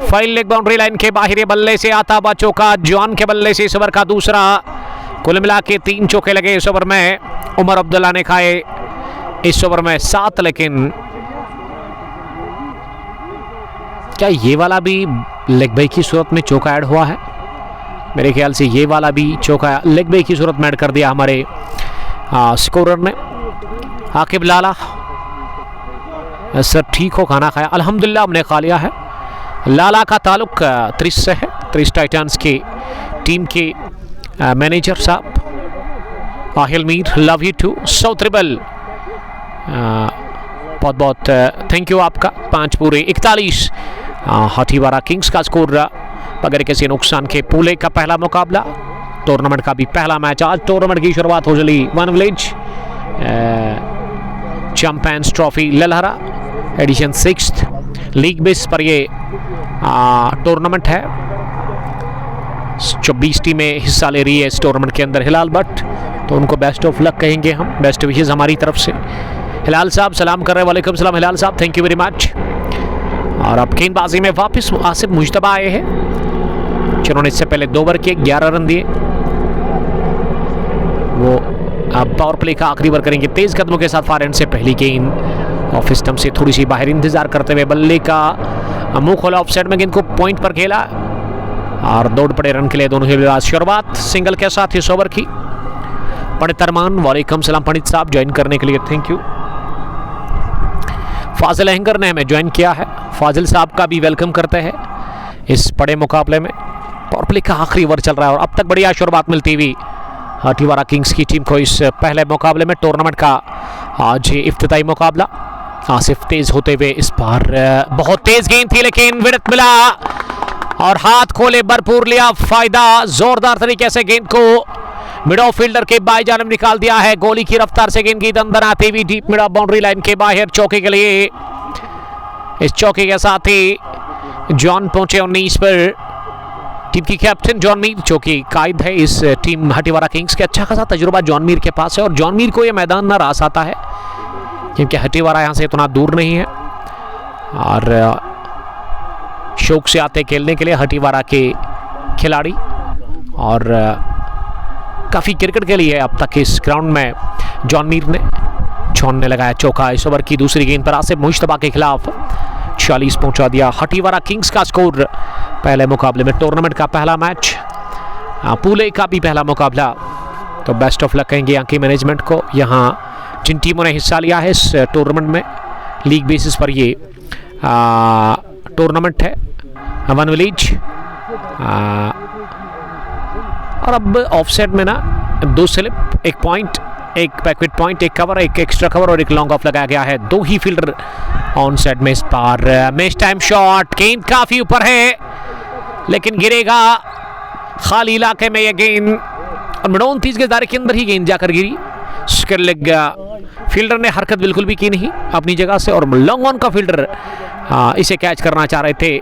फाइन लेग बाउंड्री लाइन के बाहरी बल्ले से आता हुआ चौका जॉन के बल्ले से इस ओवर का दूसरा। कुल मिला के 3 चौके लगे इस ओवर में। उमर अब्दुल्ला ने खाए इस ओवर में 7, लेकिन क्या ये वाला भी लेग बाई की सूरत में चौका ऐड हुआ है? मेरे ख्याल से ये वाला भी चौका लेग बाई की सूरत में ऐड कर दिया हमारे स्कोरर ने। आकिब लाला, सर ठीक हो, खाना खाया? अल्हम्दुलिल्लाह हमने खा लिया है। लाला का ताल्लुक 30 से है, 30 टाइटंस की टीम के मैनेजर साहब। Aahil Mir, love you too. South Rebel, बहुत बहुत थैंक यू आपका। 5 पूरे 41 हाथीवारा किंग्स का स्कोर बगैर किसी नुकसान के। पूले का पहला मुकाबला, टूर्नामेंट का भी पहला मैच। आज टूर्नामेंट की शुरुआत हो चली। One village champions trophy Lalhara edition 6 league base पर ये टूर्नामेंट है। 24 टीमें हिस्सा ले रही है इस टूर्नामेंट के अंदर। हिलाल भट्ट, तो उनको बेस्ट ऑफ लक कहेंगे हम, बेस्ट विशेष हमारी तरफ से। हिलाल साहब सलाम कर रहे हैं। वालेकुम सलाम हिलाल साहब, थैंक यू वेरी मच। और अब गेंदबाजी में वापस आसिफ मुश्तबा आए हैं, जिन्होंने इससे पहले 2 ओवर के 11 रन दिए। वो अब पावर प्ले का आखिरी ओवर करेंगे तेज कदमों के साथ। फार एंड से पहली गेंद ऑफ स्टंप से थोड़ी सी बाहर इंतजार करते हुए बल्ले का मुंह खोला, ऑफ साइड में गेंद को पॉइंट पर खेला और दौड़ पड़े रन के लिए दोनों ही। शुरुआत सिंगल के साथ इस ओवर की। पंडित अरमान, वालेकुम सलाम पंडित साहब, ज्वाइन करने के लिए थैंक यू। फाजिल अहंगर ने हमें ज्वाइन किया है, फाजिल साहब का भी वेलकम करते हैं इस बड़े मुकाबले में। पावर प्ले का आखिरी ओवर चल रहा है और अब तक बढ़िया शुरुआत मिलती हुई हाथीवारा किंग्स की टीम को इस पहले मुकाबले में। टूर्नामेंट का आज इफ्तिताई मुकाबला। आसिफ तेज होते हुए इस बार बहुत तेज गेंद थी लेकिन विडत मिला और हाथ खोले भरपूर लिया फायदा। जोरदार तरीके से गेंद को मिड ऑफ फील्डर के बाई जानब निकाल दिया है। गोली की रफ्तार से गेंद की अंदर आते हुई deep mid of boundary line के बाहर चौके के लिए। इस चौके के साथ ही जॉन पहुंचे 19 पर। टीम की कैप्टन जॉन मीर, जो कि कायद है इस टीम हाथीवारा किंग्स के। अच्छा खासा तजुर्बा जॉन मीर के पास है और जॉन मीर को यह मैदान ना रास आता है क्योंकि हाथीवारा यहाँ से इतना दूर नहीं है और शौक से आते खेलने के लिए हाथीवारा के खिलाड़ी। और काफ़ी क्रिकेट के लिए अब तक इस ग्राउंड में जॉन मीर ने छोड़ने लगाया चौका। इस ओवर की दूसरी गेंद पर आसिफ मुश्तबा के खिलाफ 40 पहुंचा दिया हाथीवारा किंग्स का स्कोर। पहले मुकाबले में टूर्नामेंट का पहला मैच, पूले का भी पहला मुकाबला। तो बेस्ट ऑफ लक कहेंगे यहाँ की मैनेजमेंट को, यहाँ जिन टीमों ने हिस्सा लिया है इस टूर्नामेंट में। लीग बेसिस पर ये टूर्नामेंट है। वन विलेज और अब ऑफसेट में ना 2 slip, 1 point, 1 backward point, 1 cover, 1 extra cover और 1 लॉन्ग ऑफ लगाया गया है। 2 ही फील्डर ऑन साइड में। इस बार मैच टाइम शॉट, गेंद काफी ऊपर है लेकिन गिरेगा खाली इलाके में यह गेंद और मिड ऑन 30 के दायरे के अंदर ही गेंद जाकर गिरी। स्क्वायर लेग फील्डर ने हरकत बिल्कुल भी की नहीं अपनी जगह से और लॉन्ग ऑन का फील्डर इसे कैच करना चाह रहे थे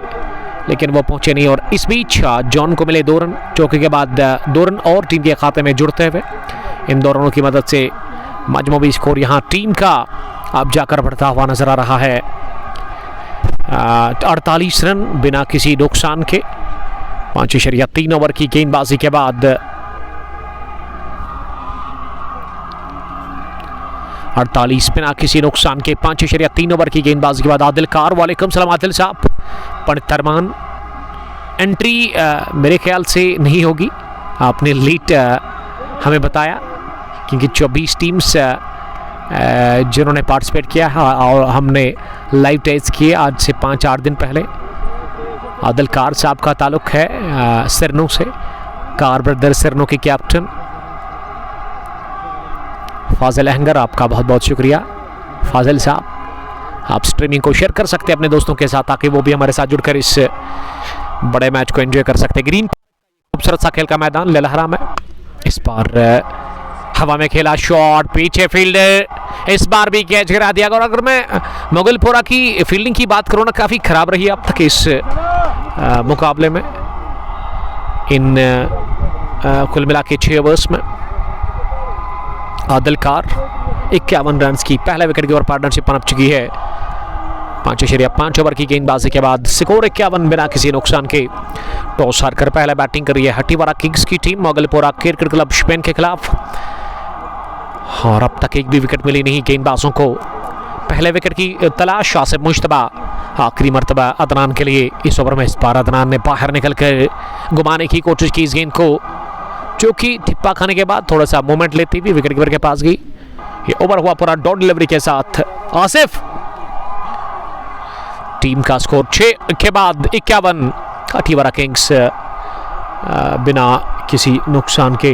लेकिन वो पहुंचे नहीं। और इस बीच जॉन को मिले 2 रन, चौके के बाद 2 रन और टीम के खाते में जुड़ते हुए। इन 2 रनों की मदद से मजमूई स्कोर यहाँ टीम का अब जाकर बढ़ता हुआ नजर आ रहा है। 48 रन बिना किसी नुकसान के 5.3 ओवर की गेंदबाजी के बाद। 48 बिना किसी नुकसान के 5.3 ओवर की गेंदबाजी के बाद आदिल कार, वालेकुम सलाम आदिल साहब। पंडित अरमान, एंट्री मेरे ख्याल से नहीं होगी, आपने लेट हमें बताया क्योंकि 24 टीम्स जिन्होंने पार्टिसिपेट किया है और हमने लाइव टेस्ट किए आज से 5-8 दिन पहले। आदिल कार साहब का ताल्लुक है सिरनों से, कार ब्रदर सिरनों के कैप्टन। फाजिल अहंगर, आपका बहुत बहुत शुक्रिया फाजिल साहब। आप स्ट्रीमिंग को शेयर कर सकते हैं अपने दोस्तों के साथ ताकि वो भी हमारे साथ जुड़कर इस बड़े मैच को एंजॉय कर सकते हैं। ग्रीन खूबसूरत सा खेल का मैदान ललहरा में। इस बार हवा में खेला शॉट, पीछे फील्डर इस बार भी कैच गिरा दिया। और अगर मैं मुगलपुरा की फील्डिंग की बात करूँ ना, काफ़ी ख़राब रही अब तक इस मुकाबले में। इन कुल मिला के 6 ओवर्स में आदिल कार 51 रन की पहले विकेट की ओवर पार्टनरशिप पनप चुकी है। 5.5 ओवर की गेंदबाजी के बाद स्कोर 51 बिना किसी नुकसान के। टॉस हारकर पहले बैटिंग कर रही है हाथीवारा किंग्स की team Mughalpura cricket club Spain के खिलाफ और अब तक एक भी विकेट मिली नहीं गेंदबाजों को। पहले विकेट की तलाश आसिफ मुश्तबा आखिरी मरतबा अदनान के लिए इस ओवर में। इस बार अदनान ने बाहर निकलकर घुमाने की कोशिश की इस गेंद को, जो कि ठिप्पा खाने के बाद थोड़ा सा मूवमेंट लेती हुई विकेट कीपर के पास गई। ये ओवर हुआ पूरा डॉट डिलीवरी के साथ। आसिफ, टीम का स्कोर 6 के बाद 51। हटीवारा किंग्स बिना किसी नुकसान के।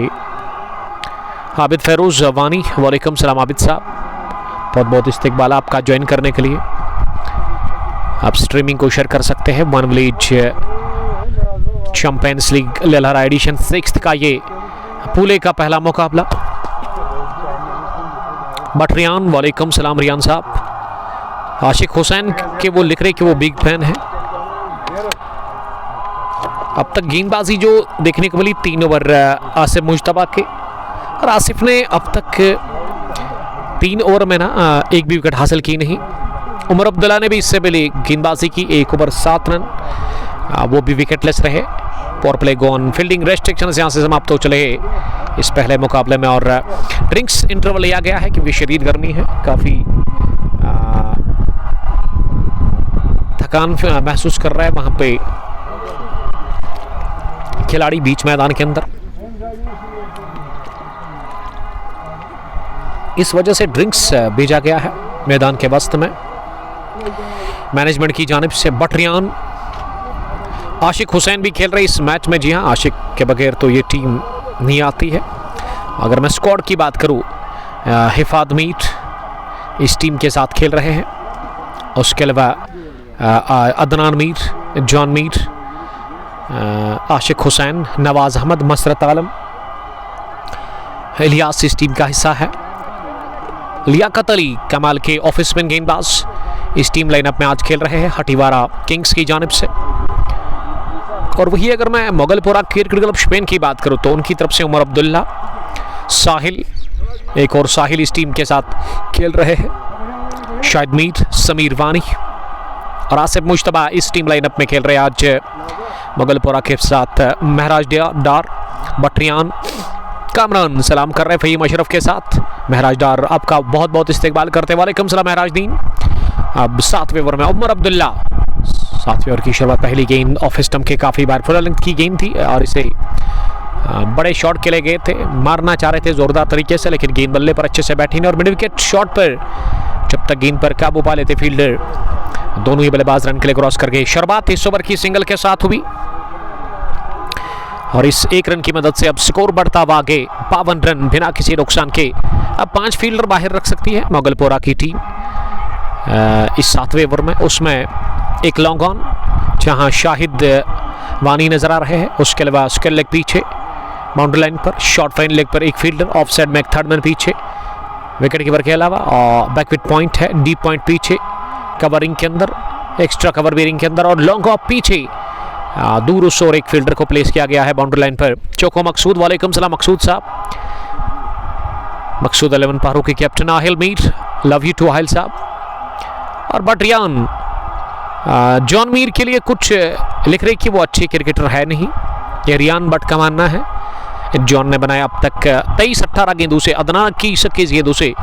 आबिद फैरोज वानी, वालेकुम सलाम आबिद साहब, बहुत बहुत इस्तकबाल आपका ज्वाइन करने के लिए। आप स्ट्रीमिंग को शेयर कर सकते हैं। One village champions league Lalhara edition 6 का ये पूले का पहला मुकाबला। बट रियान, वालेकुम सलाम रियान साहब। आशिक हुसैन के वो लिख रहे कि वो बिग फैन है। अब तक गेंदबाजी जो देखने को मिली 3 ओवर आसिफ मुश्तबा के, और आसिफ ने अब तक 3 ओवर में ना एक भी विकेट हासिल की नहीं। उमर अब्दुल्ला ने भी इससे पहले गेंदबाजी की 1 ओवर 7 रन, वो भी विकेटलेस रहे। Power play gone, fielding restrictions यहाँ से समाप्त हो चले इस पहले मुकाबले में। और ड्रिंक्स इंटरवल लिया गया है क्योंकि शदीद गर्मी है, काफ़ी थकान महसूस कर रहा है वहाँ पे खिलाड़ी बीच मैदान के अंदर। इस वजह से ड्रिंक्स भेजा गया है मैदान के वस्त में मैनेजमेंट की जानिब से। बट रियान, आशिक हुसैन भी खेल रहे इस मैच में। जी हाँ, आशिक के बगैर तो ये टीम नहीं आती है। अगर मैं स्क्वाड की बात करूँ, हिफाद मीर इस टीम के साथ खेल रहे हैं, उसके अलावा अदनान मीर, जॉन मीर, आशिक हुसैन, नवाज अहमद, मसरत आलम, इलियास इस टीम का हिस्सा है। लियाकत अली कमाल के ऑफ स्पिन गेंदबाज इस टीम लाइनअप में आज खेल रहे हैं हटीवारा किंग्स की जानिब से। और वही अगर मैं मोगलपुरा क्रिकेट क्लब स्पेन की बात करूं तो उनकी तरफ से उमर अब्दुल्ला, साहिल, एक और साहिल इस टीम के साथ खेल रहे हैं। शाहिद मीर, समीर वानी और आसिफ मुश्तबा इस टीम लाइनअप में खेल रहे हैं आज मोगलपुरा के साथ। महराज डार, बटरियान, कामरान सलाम कर रहे हैं फ़हीम अशरफ के साथ। महराज डार आपका बहुत बहुत इस्तकबाल करते। वालेकुम सलाम महराज दीन। अब 7वें ओवर में उमर अब्दुल्ला, 7वें ओवर की शुरुआत, पहली गेंद ऑफ स्टंप के काफ़ी बार फुल लेंथ की गेंद थी और इसे बड़े शॉट के लिए गए थे, मारना चाह रहे थे ज़ोरदार तरीके से, लेकिन गेंद बल्ले पर अच्छे से बैठी नहीं। और मिड विकेट शॉट पर जब तक गेंद पर काबू पा लेते फील्डर, दोनों ही बल्लेबाज रन के लिए क्रॉस कर गए। शुरुआत इस ओवर की सिंगल के साथ हुई और इस 1 रन की मदद से अब स्कोर बढ़ता हुआ आगे 52 रन बिना किसी नुकसान के। अब 5 फील्डर बाहर रख सकती है मोगलपुरा की टीम इस 7वें ओवर में। उसमें एक लॉन्ग ऑन जहां शाहिद वानी नजर आ रहे हैं, उसके अलावा उसके लेग पीछे बाउंड्री लाइन पर शॉर्ट फाइन लेग पर एक फील्डर, ऑफ साइड में एक थर्ड मैन पीछे विकेट कीपर के अलावा, और बैकविट पॉइंट है, डीप पॉइंट पीछे कवरिंग के अंदर, एक्स्ट्रा कवर बेरिंग के अंदर, और लॉन्ग ऑफ पीछे दूर उस और एक फील्डर को प्लेस किया गया है बाउंड्री लाइन पर। चोको मकसूद, वालेकुम सलाम मकसूद साहब। मकसूद 11 पारू के captain Aahil Mir, love you too Aahil साहब। और बट रियान, जॉन मीर के लिए कुछ लिख रहे कि वो अच्छे क्रिकेटर है नहीं, ये रियान बट का मानना है। जॉन ने बनाया अब तक 23-18 गेंदों से, अदनान की 21 गेंदों से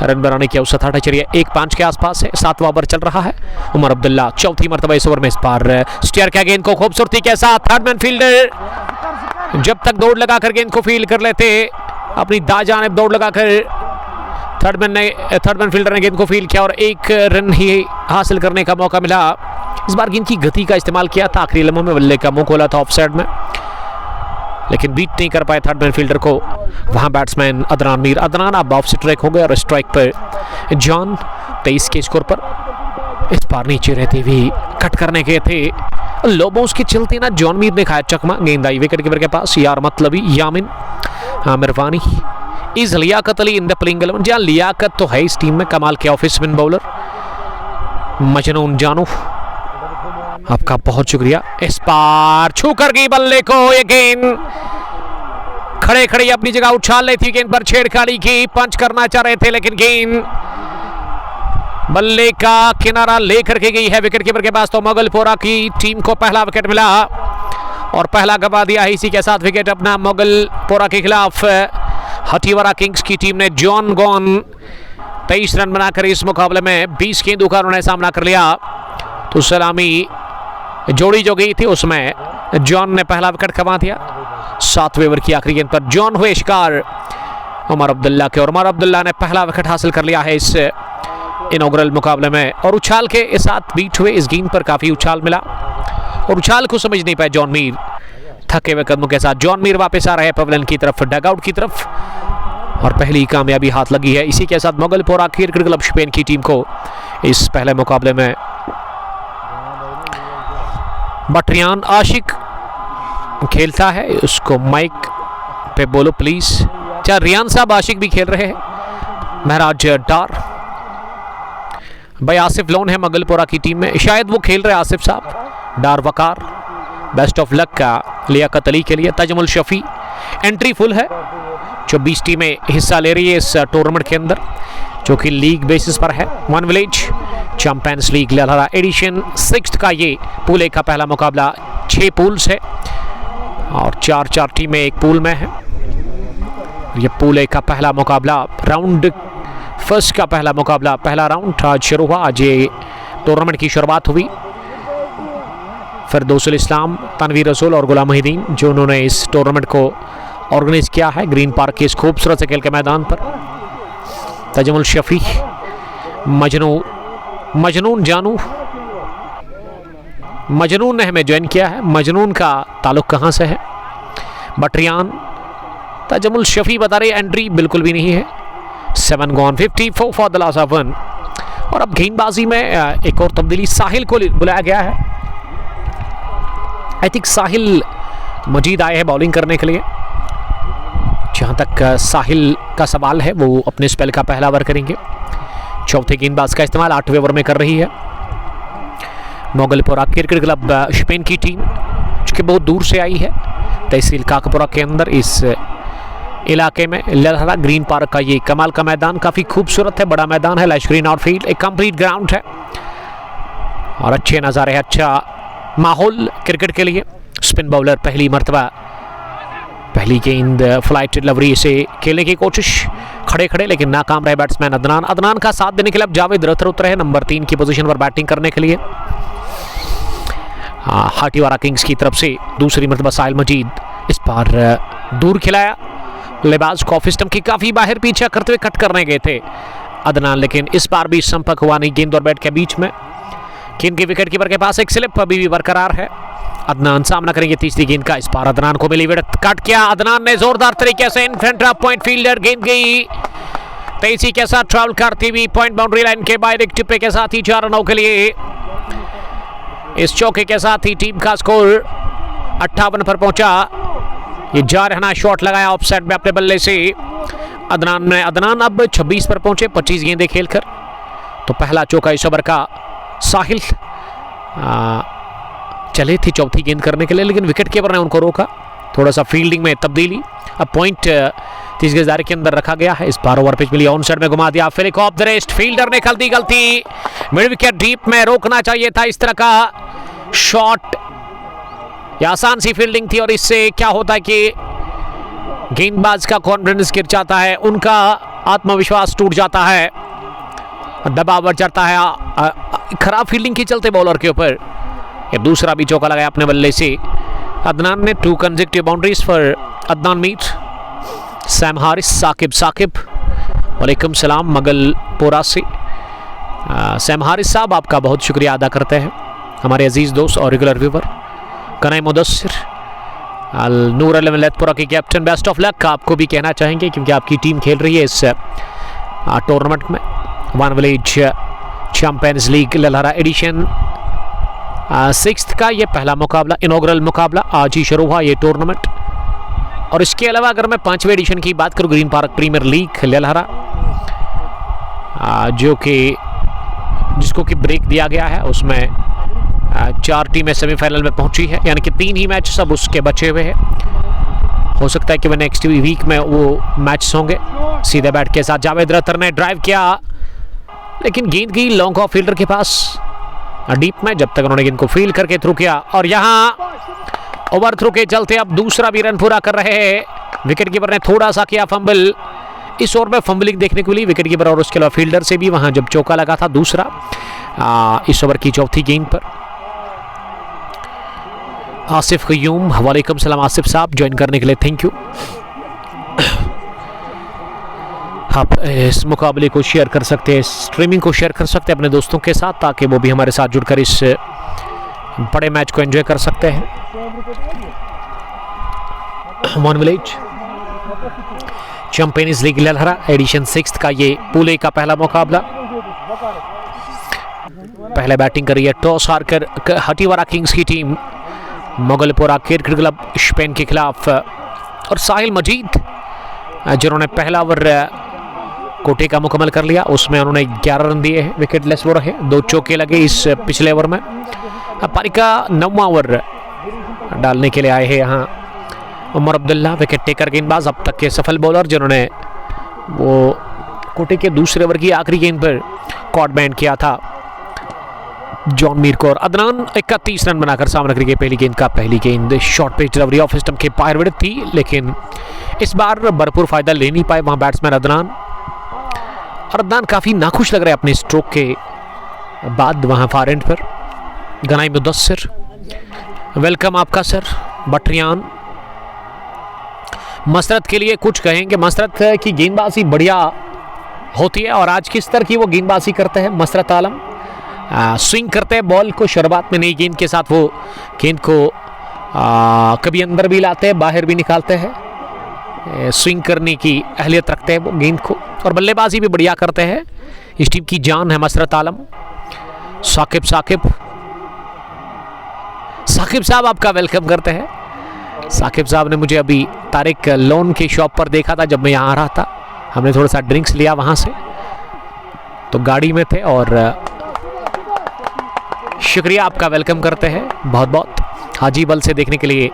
रन बनाने की औसत 8.15 के आसपास है। 7वां ओवर चल रहा है। उमर अब्दुल्ला चौथी मरतबा इस ओवर में, इस बार स्टीयर किया गेंद को खूबसूरती के साथ। थर्ड मैन फील्डर जब तक दौड़ लगाकर गेंद को फील्ड कर लेते, अपनी दाएं जानिब दौड़ लगाकर थर्ड मैन फील्डर ने गेंद को फील्ड किया और 1 रन ही हासिल करने का मौका मिला। इस बार गेंद की गति का इस्तेमाल किया था, आखिरी लम्हों में बल्ले का मुंह खोला था ऑफ साइड में, लेकिन बीट नहीं कर पाए थर्ड मैन फील्डर को। वहां बैट्समैन अदनान मीर, अदनान अब ऑफ स्ट्राइक हो गए और स्ट्राइक पर जॉन 23 के स्कोर पर। इस बार नीचे रहते हुए कट करने के थे लोबोस के चलते ना, जॉन मीर ने खाया चकमा, गेंद आई विकेट कीपर के पास। यार मतलबी, Yamin, Aamir Wani, is Liyaqat Ali in the playing 11। जहाँ लियाकत तो है इस टीम में, कमाल के ऑफ स्पिन बॉलर। मजनून जानू, आपका बहुत शुक्रिया। इस बार छू कर गई बल्ले को ये गेंद, खड़े खड़े अपनी जगह उछाल रही थी, गेंद पर छेड़खानी की, पंच करना चाह रहे थे, लेकिन गेंद बल्ले का किनारा लेकर के गई है विकेट कीपर के पास। तो मोगलपुरा की टीम को पहला विकेट मिला और पहला गवा दिया है इसी के साथ विकेट अपना मोगलपुरा के खिलाफ। हटीवारा किंग्स की टीम ने जॉन गॉन 23 रन बनाकर इस मुकाबले में 20 गेंदों का उन्होंने सामना कर लिया। तो सलामी जोड़ी जो गई थी उसमें जॉन ने पहला विकेट कमा दिया। 7वें ओवर की आखिरी गेंद पर जॉन हुए शिकार उमर अब्दुल्ला के, और उमर अब्दुल्ला ने पहला विकेट हासिल कर लिया है इस इनॉग्रल मुकाबले में। और उछाल के साथ बीट हुए इस गेंद पर काफ़ी उछाल मिला और उछाल को समझ नहीं पाए जॉन मीर। थके हुए कदमों के साथ जॉन मीर वापस आ रहे हैं पवेलियन की तरफ, डगआउट की तरफ, और पहली कामयाबी हाथ लगी है। इसी के साथ मोगलपोरा क्रिकेट क्लब शोपियान की टीम को इस पहले मुकाबले में बटरियान आशिक खेलता है। उसको माइक पे बोलो प्लीज। क्या रियान साहब आशिक भी खेल रहे हैं? महराज डार भाई, आसिफ लोन है मोगलपोरा की टीम में, शायद वो खेल रहे हैं आसिफ साहब। डार वकार, बेस्ट ऑफ लक का लियाकत अली के लिए। तजमुल शफी, एंट्री फुल है, जो 20 टीमें हिस्सा ले रही है इस टूर्नामेंट के अंदर, जो कि लीग बेसिस पर है। One village champions league Lalhara edition 6 का ये पूल ए का पहला मुकाबला। 6 पूल्स है और 4 टीमें एक पूल में है। ये पूल ए का पहला मुकाबला, राउंड फर्स्ट का पहला मुकाबला, पहला राउंड आज शुरू हुआ। आज ये टूर्नामेंट की शुरुआत हुई। फिरदौसुल इस्लाम, तनवीर रसूल और गुलाम मुहिदीन जो उन्होंने इस टूर्नामेंट को ऑर्गेनाइज किया है ग्रीन पार्क के इस खूबसूरत से खेल के मैदान पर। तजमुल शफी, मजनून जानू, मजनून ने हमें ज्वाइन किया है। मजनून का ताल्लुक कहाँ से है? बटरियान। तजमुल शफी बता रहे एंट्री बिल्कुल भी नहीं है। 7 gone, 54 for the loss of 1। और अब गेंदबाजी में एक और तब्दीली, साहिल को बुलाया गया है। आई थिंक साहिल मजीद आए हैं बॉलिंग करने के लिए। जहाँ तक साहिल का सवाल है, वो अपने स्पेल का पहला ओवर करेंगे। चौथे गेंदबाज का इस्तेमाल 8वें ओवर में कर रही है मोगलपोरा क्रिकेट क्लब शोपियान की टीम, जो कि बहुत दूर से आई है। तहसील काकपुरा के अंदर इस इलाके में ललहरा ग्रीन पार्क का ये कमाल का मैदान काफ़ी खूबसूरत है, बड़ा मैदान है, लैश ग्रीन आउटफील्ड, एक कंप्लीट ग्राउंड है और अच्छे नज़ारे हैं, अच्छा माहौल क्रिकेट के लिए। स्पिन बॉलर पहली मरतबा पहली गेंद फ्लाइट डिलीवरी से खेलने की कोशिश, खड़े खड़े लेकिन नाकाम रहे बैट्समैन अदनान। अदनान का साथ देने के लिए अब जावेद रतर उतरे हैं नंबर 3 की पोजीशन पर बैटिंग करने के लिए। हाटीवारा किंग्स की तरफ से दूसरी मरतबा साहिल मजीद, इस बार दूर खिलाया, लिबास को ऑफ स्टंप की काफ़ी बाहर पीछा करते हुए कट करने गए थे अदनान, लेकिन इस बार भी संपर्क हुआ नहीं गेंद और बैट के बीच में। गेंद के विकेट कीपर के पास एक स्लिप अभी भी बरकरार है। अदनान सामना करेंगे तीसरी गेंद का। इस बार अदनान को मिली विकेट, कट किया अदनान ने जोरदार तरीके से in front of point fielder, गेंद गई तेजी के साथ ट्रैवल करती हुई पॉइंट बाउंड्री लाइन के बाहर एक टिप्पे के साथ ही 4 रनों के लिए। इस चौके के साथ ही टीम का स्कोर 58 पर पहुंचा। ये जा रहना शॉट लगाया ऑफ साइड में अपने बल्ले से अदनान अब 26 पर पहुंचे 25 गेंदें खेलकर। तो पहला चौका इस ओवर का साहिल चले थे चौथी गेंद करने के लिए, लेकिन विकेट कीपर ने उनको रोका। थोड़ा सा फील्डिंग में तब्दीली, अब पॉइंट 30 गज दायरे के अंदर रखा गया है। इस बार ओवर पिच मिली, ऑन साइड में घुमा दिया, flick off the wrist, fielder ने कर दी गलती, मिड विकेट डीप में रोकना चाहिए था। इस तरह का शॉट, यह आसान सी फील्डिंग थी और इससे क्या होता है कि गेंदबाज का कॉन्फिडेंस गिर जाता है, उनका आत्मविश्वास टूट जाता है, दबाव बढ़ जाता है खराब फील्डिंग के चलते बॉलर के ऊपर। ये दूसरा भी चौका लगाया अपने बल्ले से अदनान ने। 2 consecutive boundaries for Adnan Mir. Sam Haris, Saqib वालेकुम सलाम मोगलपोरा से। सैम हारिस साहब आपका बहुत शुक्रिया अदा करते हैं, हमारे अजीज़ दोस्त और रेगुलर व्यूवर। कनाई मुदस्सिर, नूर अलम लैथपुरा के कैप्टन, बेस्ट ऑफ लक आपको भी कहना चाहेंगे क्योंकि आपकी टीम खेल रही है इस टूर्नामेंट में। One village champions league Lalhara edition 6 का ये पहला मुकाबला, इनॉग्रल मुकाबला, आज ही शुरू हुआ ये टूर्नामेंट। और इसके अलावा अगर मैं 5वें एडिशन की बात करूँ, ग्रीन पार्क प्रीमियर लीग ललहरा, जो कि जिसको कि ब्रेक दिया गया है, उसमें 4 टीमें सेमीफाइनल में पहुंची है, यानी कि 3 ही मैच सब उसके बचे हुए हैं। हो सकता है कि वह नेक्स्ट वीक में वो मैच होंगे। सीधे बैट के साथ जावेद रतर ने ड्राइव किया, लेकिन गेंद गई लॉन्ग ऑफ फील्डर के पास डीप में, जब तक उन्होंने गेंद को फील्ड करके थ्रू किया। और यहाँ ओवर थ्रू के चलते अब दूसरा भी रन पूरा कर रहे हैं। विकेट कीपर ने थोड़ा सा किया फंबल, इस ओवर में फंबलिंग देखने को मिली विकेट कीपर और उसके अलावा फील्डर से भी, वहाँ जब चौका लगा था दूसरा। इस ओवर की चौथी गेंद पर। आसिफ कयूम, वालेकुम सलाम आसिफ साहब, ज्वाइन करने के लिए थैंक यू। आप इस मुकाबले को शेयर कर सकते हैं, स्ट्रीमिंग को शेयर कर सकते हैं अपने दोस्तों के साथ, ताकि वो भी हमारे साथ जुड़कर इस बड़े मैच को एंजॉय कर सकते हैं। One village champions league Lalhara edition 6 का ये पूल ए का पहला मुकाबला। पहले बैटिंग कर रही है टॉस हारकर हटीवारा किंग्स की team Mogalpura cricket club Spain के खिलाफ, और साहिल मजीद जिन्होंने पहला ओवर कोटे का मुकम्मल कर लिया, उसमें उन्होंने 11 रन दिए हैं, विकेटलेस वो रहे, 2 चौके लगे इस पिछले ओवर में। अब पारी का 9वां ओवर डालने के लिए आए हैं यहाँ उमर अब्दुल्ला, विकेट टेकर गेंदबाज, अब तक के सफल बॉलर, जिन्होंने वो कोटे के दूसरे ओवर की आखिरी गेंद पर कॉर्ड बैंड किया था जॉन मीर को। और अदनान 31 रन बनाकर सामने करके पहली गेंद का पहली गेंद short pitch delivery off stump के पार विकेट थी, लेकिन इस बार भरपूर फायदा ले नहीं पाए वहां बैट्समैन अदनान। और अदनान काफी नाखुश लग रहे हैं अपने स्ट्रोक के बाद वहां फार एंड पर। गनाई मुदस्सिर, वेलकम आपका सर। बटरियान, मसरत के लिए कुछ कहेंगे? मसरत की गेंदबाजी बढ़िया होती है, और आज किस तरह की वो गेंदबाजी करते हैं मसरत आलम, स्विंग करते हैं बॉल को, शुरुआत में नई गेंद के साथ वो गेंद को कभी अंदर भी लाते हैं, बाहर भी निकालते हैं, स्विंग करने की अहलियत रखते हैं वो गेंद को, और बल्लेबाजी भी बढ़िया करते हैं। इस टीम की जान है मसरत आलम। साकिब साहब आपका वेलकम करते हैं। साकिब साहब ने मुझे अभी तारिक लोन की शॉप पर देखा था जब मैं यहाँ आ रहा था, हमने थोड़ा सा ड्रिंक्स लिया वहाँ से, तो गाड़ी में थे, और शुक्रिया, आपका वेलकम करते हैं बहुत बहुत। हाजी बल से देखने के लिए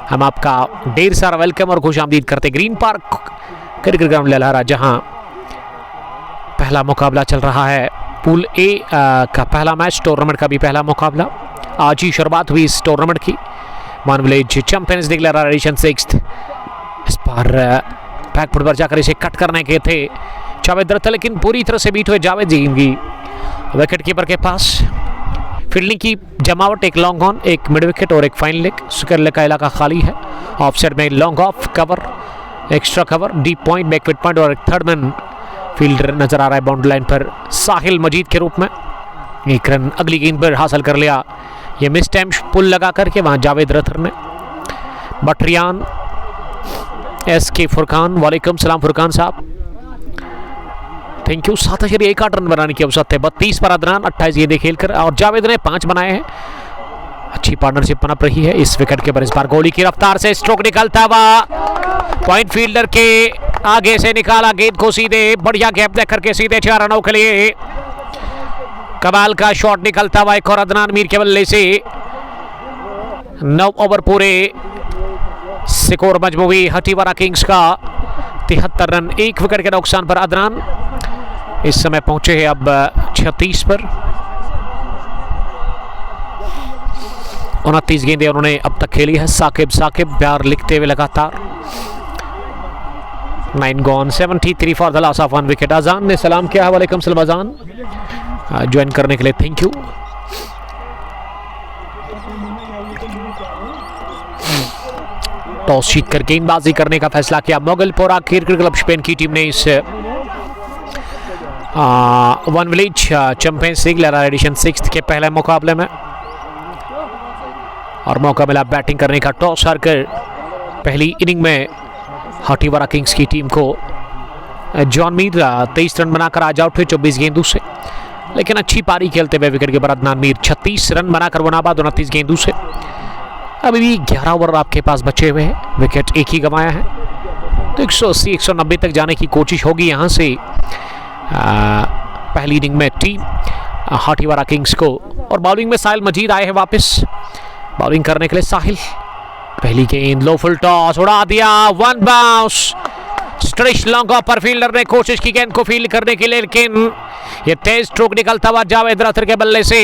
हम आपका ढेर सारा वेलकम और खुश आमदीद करते। ग्रीन पार्क क्रिकेट ग्राउंड ललहरा, जहां पहला मुकाबला चल रहा है पूल ए का पहला मैच, टूर्नामेंट का भी पहला मुकाबला। आज ही शुरुआत हुई इस टूर्नामेंट की। One village champions league Lalhara edition 6। इस बार बैकफुट पर जाकर इसे कट करने के थे जावेद रत्ता, लेकिन पूरी तरह से बीट हुए जावेद जी की विकेट कीपर के पास। फील्डिंग की जमावट, एक लॉन्ग ऑन, एक मिड विकेट और एक फाइन लेग। सुकर का इलाका खाली है। ऑफ साइड में long off cover, extra cover, deep point, backward point, और एक थर्ड मैन फील्डर नजर आ रहा है बाउंड्री लाइन पर साहिल मजीद के रूप में। एक रन अगली गेंद पर हासिल कर लिया, ये मिस टाइम पुल लगा करके वहां जावेद रथर ने। बटरियान, SK फुरकान, वालेकुम सलाम फुरकान साहब, थैंक यू। 7.1 रन बनाने की अवसर थे 32 पर अदनान, 28 गेंदें खेलकर, और जावेद ने 5 बनाए हैं। अच्छी पार्टनरशिप बना रही है इस विकेट के पर। इस बार गोली की रफ्तार से स्ट्रोक निकलता हुआ पॉइंट फील्डर के आगे से निकाला गेंद को सीधे, बढ़िया गैप देकर के सीधे 4 रनों के लिए कमाल का शॉट निकलता हुआ एक और अदनान मीर के बल्ले से। 9 ओवर पूरे, स्कोर मजमूई हटीवारा किंग्स का 73 रन, 1 विकेट के नुकसान पर अदनान इस समय पहुंचे हैं अब 36 पर। 29 गेंदें उन्होंने अब तक खेली है। साकिब प्यार लिखते हुए लगातार। 9 gone, 73 for the loss of 1 wicket. अजान ने सलाम किया है, वालेकुम सलाम अजान, ज्वाइन करने के लिए थैंक यू। टॉस जीतकर गेंदबाजी करने का फैसला किया मोगलपुरा क्रिकेट क्लब स्पेन की टीम ने इस one village champions league Lalhara edition 6 के पहले मुकाबले में, और मौका मिला बैटिंग करने का। टॉस हारकर पहली इनिंग में हटीवारा किंग्स की टीम को जॉन मीर 23 रन बनाकर आज आउट हुए 24 गेंदों से, लेकिन अच्छी पारी खेलते हुए wicket keeper Adnan Mir 36 run बनाकर वनाबाद 29 गेंदों से। अभी भी 11 ओवर आपके पास बचे हुए हैं, विकेट एक ही गंवाया है, तो 180-190 तक जाने की कोशिश होगी यहाँ से पहली इनिंग में टीम हटीवारा किंग्स को। और बॉलिंग में साहिल मजीद आए हैं वापस बॉलिंग करने के लिए। साहिल, पहली गेंद लो फुल टॉस, उड़ा दिया, 1 बाउंस, स्ट्रेच लॉन्ग ऑफ पर फील्डर ने कोशिश की गेंद को फील्ड करने के लिए, लेकिन ये तेज स्ट्रोक निकलता हुआ जावेद रथर के बल्ले से।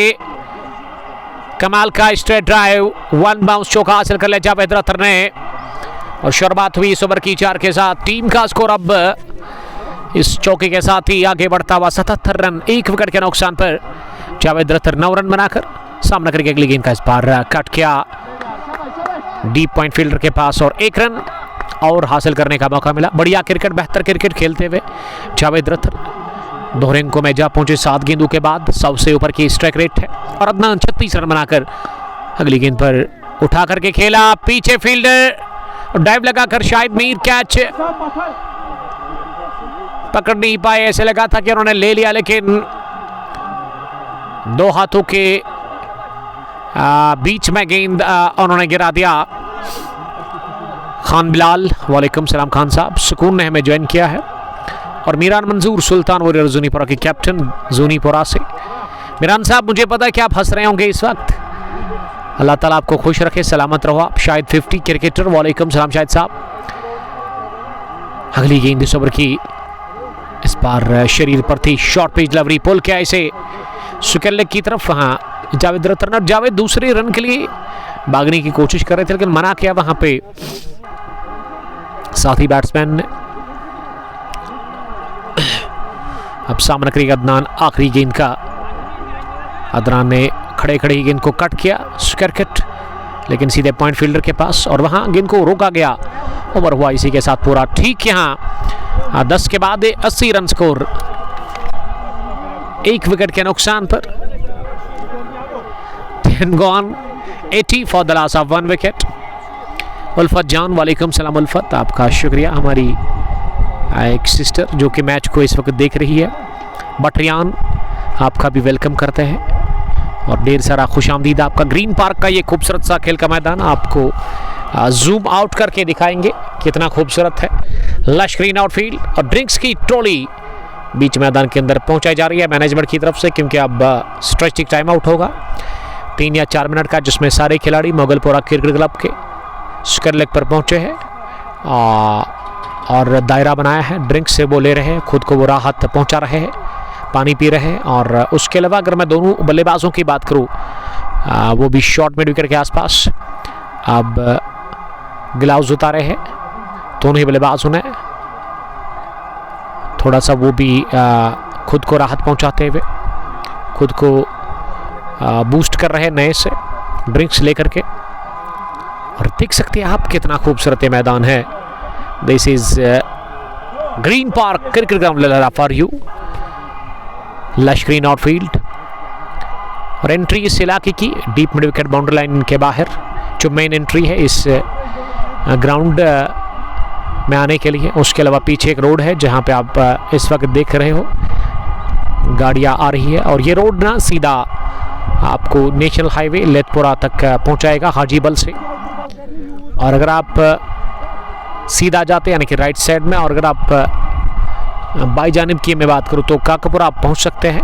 कमाल का स्ट्रेट ड्राइव, 1 बाउंस चौका हासिल कर लिया जावेद रथर ने, और शुरुआत हुई इस ओवर की 4 के साथ। टीम का स्कोर अब इस चौके के साथ ही आगे बढ़ता हुआ 77 रन, 1 विकेट के नुकसान पर जावेद रतर 9 रन बनाकर सामना करके अगली गेंद का इस बार कट किया डीप पॉइंट फील्डर के पास और 1 रन और हासिल करने का मौका मिला। बढ़िया क्रिकेट, बेहतर क्रिकेट खेलते हुए जावेद रतर 2 रैंकों में जा पहुंचे 7 गेंदों के बाद। सबसे ऊपर की स्ट्राइक रेट है और अदनान 36 रन बनाकर अगली गेंद पर उठा करके खेला। पीछे फील्डर डाइव लगाकर शाहिद मीर कैच पकड़ नहीं पाए। ऐसे लगा था कि उन्होंने ले लिया, लेकिन 2 हाथों के बीच में गेंद उन्होंने गिरा दिया। खान बिलाल, वालेकुम सलाम खान साहब, सुकून ने हमें ज्वाइन किया है। और मीरान मंजूर सुल्तान वॉरियर जूनीपुरा के कैप्टन जूनीपुरा से। मीरान साहब, मुझे पता है कि आप हंस रहे होंगे इस वक्त। अल्लाह ताला आपको खुश रखे, सलामत रहो आप। शाहिद 50 क्रिकेटर, वालेकुम सलाम शाहिद साहब। अगली गेंद इस ओवर की इस बार शरीर पर थी, शॉर्ट पिच डिलीवरी, पुल किया इसे स्क्वायर लेग की तरफ। हाँ, जावेद रतर और जावेद दूसरे रन के लिए भागने की कोशिश कर रहे थे, लेकिन मना किया वहां पे साथी बैट्समैन ने। अब सामना करेगा अदनान आखिरी गेंद का। अदनान ने खड़े खड़े ही गेंद को कट किया स्क्वायर कट, लेकिन सीधे पॉइंट फील्डर के पास और वहां गेंद को रोका गया। ओवर हुआ इसी के साथ पूरा। ठीक, यहाँ 10 के बाद 80 रन स्कोर, 1 विकेट के नुकसान पर। 10 gone, 80 for the loss of 1 wicket. उल्फत जान, वालेकुम सलाम उल्फत, आपका शुक्रिया। हमारी एक सिस्टर जो कि मैच को इस वक्त देख रही है, बटरियान, आपका भी वेलकम करते हैं और ढेर सारा खुशामदीद आपका। ग्रीन पार्क का ये खूबसूरत सा खेल का मैदान आपको जूम आउट करके दिखाएंगे कितना खूबसूरत है। लश ग्रीन आउटफील्ड और ड्रिंक्स की ट्रॉली बीच मैदान के अंदर पहुंचाई जा रही है मैनेजमेंट की तरफ से, क्योंकि अब स्ट्रेचिंग टाइम आउट होगा 3 या 4 मिनट का, जिसमें सारे खिलाड़ी मोगलपुरा क्रिकेट क्लब के स्क्वायर लेग पर पहुंचे हैं और दायरा बनाया है। ड्रिंक्स से वो ले रहे हैं, खुद को वो राहत पहुंचा रहे हैं, पानी पी रहे हैं। और उसके अलावा अगर मैं दोनों बल्लेबाजों की बात करूं, वो भी शॉर्ट मिड विकेट के आसपास अब ग्लव्स उतारे हैं दोनों ही बल्लेबाजों ने, थोड़ा सा वो भी खुद को राहत पहुंचाते हुए खुद को बूस्ट कर रहे हैं नए से ड्रिंक्स लेकर के। और देख सकते हैं आप कितना खूबसूरत मैदान है। This is green park cricket ground for you. Lush green outfield और एंट्री इस इलाके की deep mid wicket boundary line के बाहर जो मेन एंट्री है इस ग्राउंड में आने के लिए। उसके अलावा पीछे एक रोड है जहां पे आप इस वक्त देख रहे हो गाड़ियां आ रही है, और ये रोड ना सीधा आपको नेशनल हाईवे लेथपुरा तक पहुंचाएगा हाजीबल से। और अगर आप सीधा जाते यानी कि राइट साइड में, और अगर आप बाई जानिब की मैं बात करूं तो काकपुरा आप पहुंच सकते हैं।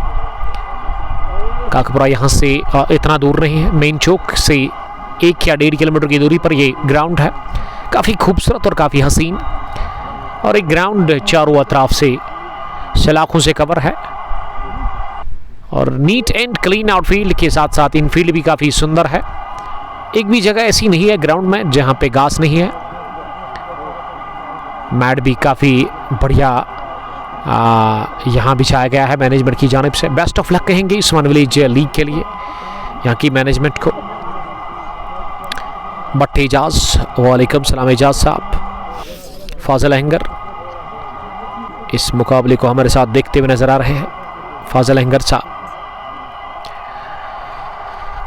काकपुरा यहाँ से इतना दूर नहीं है, मेन चौक से 1 या 1.5 किलोमीटर की दूरी पर ये ग्राउंड है। काफ़ी खूबसूरत और काफ़ी हसीन, और एक ग्राउंड चारों अतराफ से सलाखों से कवर है और नीट एंड क्लीन आउटफील्ड के साथ साथ इनफील्ड भी काफ़ी सुंदर है। एक भी जगह ऐसी नहीं है ग्राउंड में जहाँ पे घास नहीं है। मैट भी काफ़ी बढ़िया यहाँ बिछाया गया है मैनेजमेंट की जानिब से। बेस्ट ऑफ लक कहेंगे इस वन विलेज लीग के लिए यहाँ की मैनेजमेंट को। बट एजाज, वालेकुम सलाम एजाज साहब। फाजिल अहंगर इस मुकाबले को हमारे साथ देखते हुए नजर आ रहे हैं। फाजिल अहंगर साहब,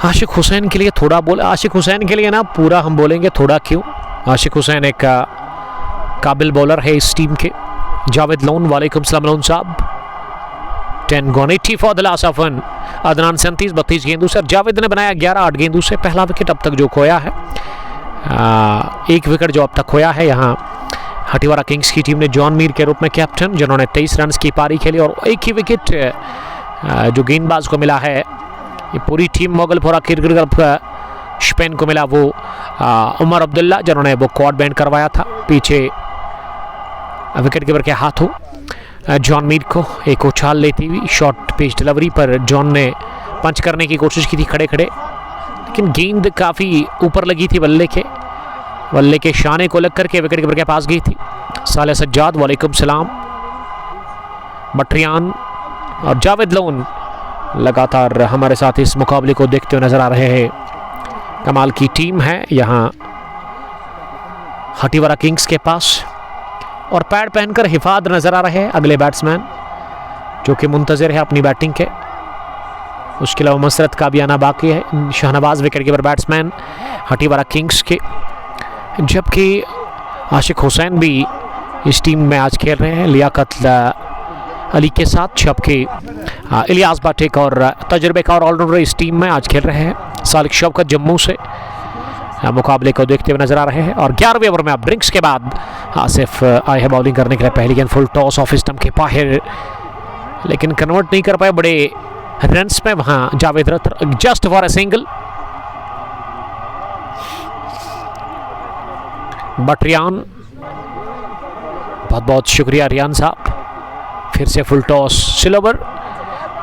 आशिक हुसैन के लिए थोड़ा बोले। आशिक हुसैन के लिए ना पूरा हम बोलेंगे, थोड़ा क्यों। आशिक हुसैन एक काबिल बॉलर है इस टीम के। जावेद लोन, वालेकुम सलाम लोन साहब। 10 gone, 80 for the loss of 1। Adnan 37-32 गेंदों से। जावेद ने बनाया 11-8 गेंदों से पहला विकेट अब तक जो खोया है। 1 विकेट जो अब तक खोया है यहाँ हटिवारा किंग्स की टीम ने जॉन मीर के रूप में कैप्टन, जिन्होंने 23 रन की पारी खेली। और एक ही विकेट जो गेंदबाज को मिला है, ये पूरी team Mogalpura cricket club Spain को मिला, वो उमर अब्दुल्ला, जिन्होंने वो क्वाड बैंड करवाया था पीछे विकेट कीपर के हाथों। जॉन मीर को एक उछाल लेती हुई शॉर्ट पिच डिलीवरी पर जॉन ने पंच करने की कोशिश की थी खड़े खड़े, लेकिन गेंद काफ़ी ऊपर लगी थी बल्ले के शाने को लग करके विकेट कीपर के पास गई थी। साले सज्जाद, वालेकुम सलाम। बटरियान और जावेद लोन लगातार हमारे साथ इस मुकाबले को देखते हुए नजर आ रहे हैं। कमाल की टीम है यहाँ हटीवारा किंग्स के पास, और पैड पहनकर हिफात नजर आ रहे हैं अगले बैट्समैन जो कि मुंतजर है अपनी बैटिंग के। उसके अलावा मसरत का भी आना बाकी है। Shahnawaz wicket keeper batsman Hatiwara kings के, जबकि आशिक हुसैन भी इस टीम में आज खेल रहे हैं लियाकत अली के साथ, जबकि इलियास बाटिक और तजुर्बेकार ऑलराउंडर इस टीम में आज खेल रहे हैं। सालिक शौकत जम्मू से मुकाबले को देखते हुए नजर आ रहे हैं। और 11वें ओवर में अब ड्रिंक्स के बाद आसिफ आए हैं बॉलिंग करने के लिए। पहली गेंद फुल टॉस ऑफ स्टंप के बाहर, लेकिन कन्वर्ट नहीं कर पाए बड़े रन्स में वहां Javed Ratar, just for a single. Butt Riyan, बहुत बहुत शुक्रिया रियान साहब, फिर से फुल टॉस सिलोवर,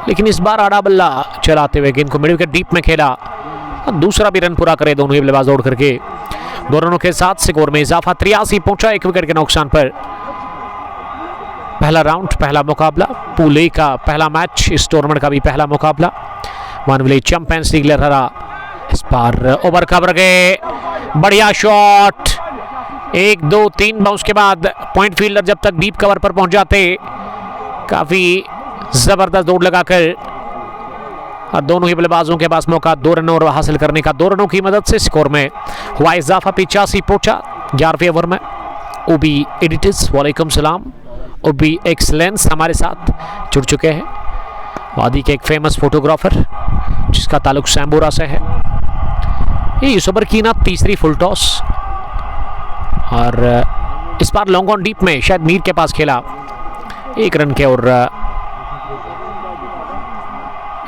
लेकिन इस बार आड़ा बल्ला चलाते हुए गेंद को मिड विकेट डीप में खेला। दूसरा भी रन पूरा करे दोनों ही बल्लेबाज दौड़ करके। 2 रनों के साथ स्कोर में इजाफा 83 पहुंचा 1 विकेट के नुकसान पर। पहला राउंड, पहला मुकाबला, पूल ए का पहला मैच, इस टूर्नामेंट का भी पहला मुकाबला। मानवली चैंपियंस लीग लहरा इस बार ओवर कवर गए, बढ़िया शॉट, 1 2 3 बाउंस के बाद पॉइंट फील्डर जब तक डीप कवर पर पहुंच जाते काफी जबरदस्त दौड़ लगाकर, और दोनों ही बल्लेबाजों के पास मौका 2 रन और हासिल करने का। 2 रनों की मदद से स्कोर में हुआ इजाफा 85 पहुंचा 11वें ओवर में। ओबी एडिटर्स वालेकुम सलाम, ओबी एक्सलेंस हमारे साथ जुड़ चुके हैं। वादी के एक फेमस फोटोग्राफर जिसका ताल्लुक सैम्बोरा से है। ये इस ओवर की ना तीसरी फुल टॉस, और इस बार लॉन्ग ऑन डीप में शायद मीर के पास खेला 1 रन के, और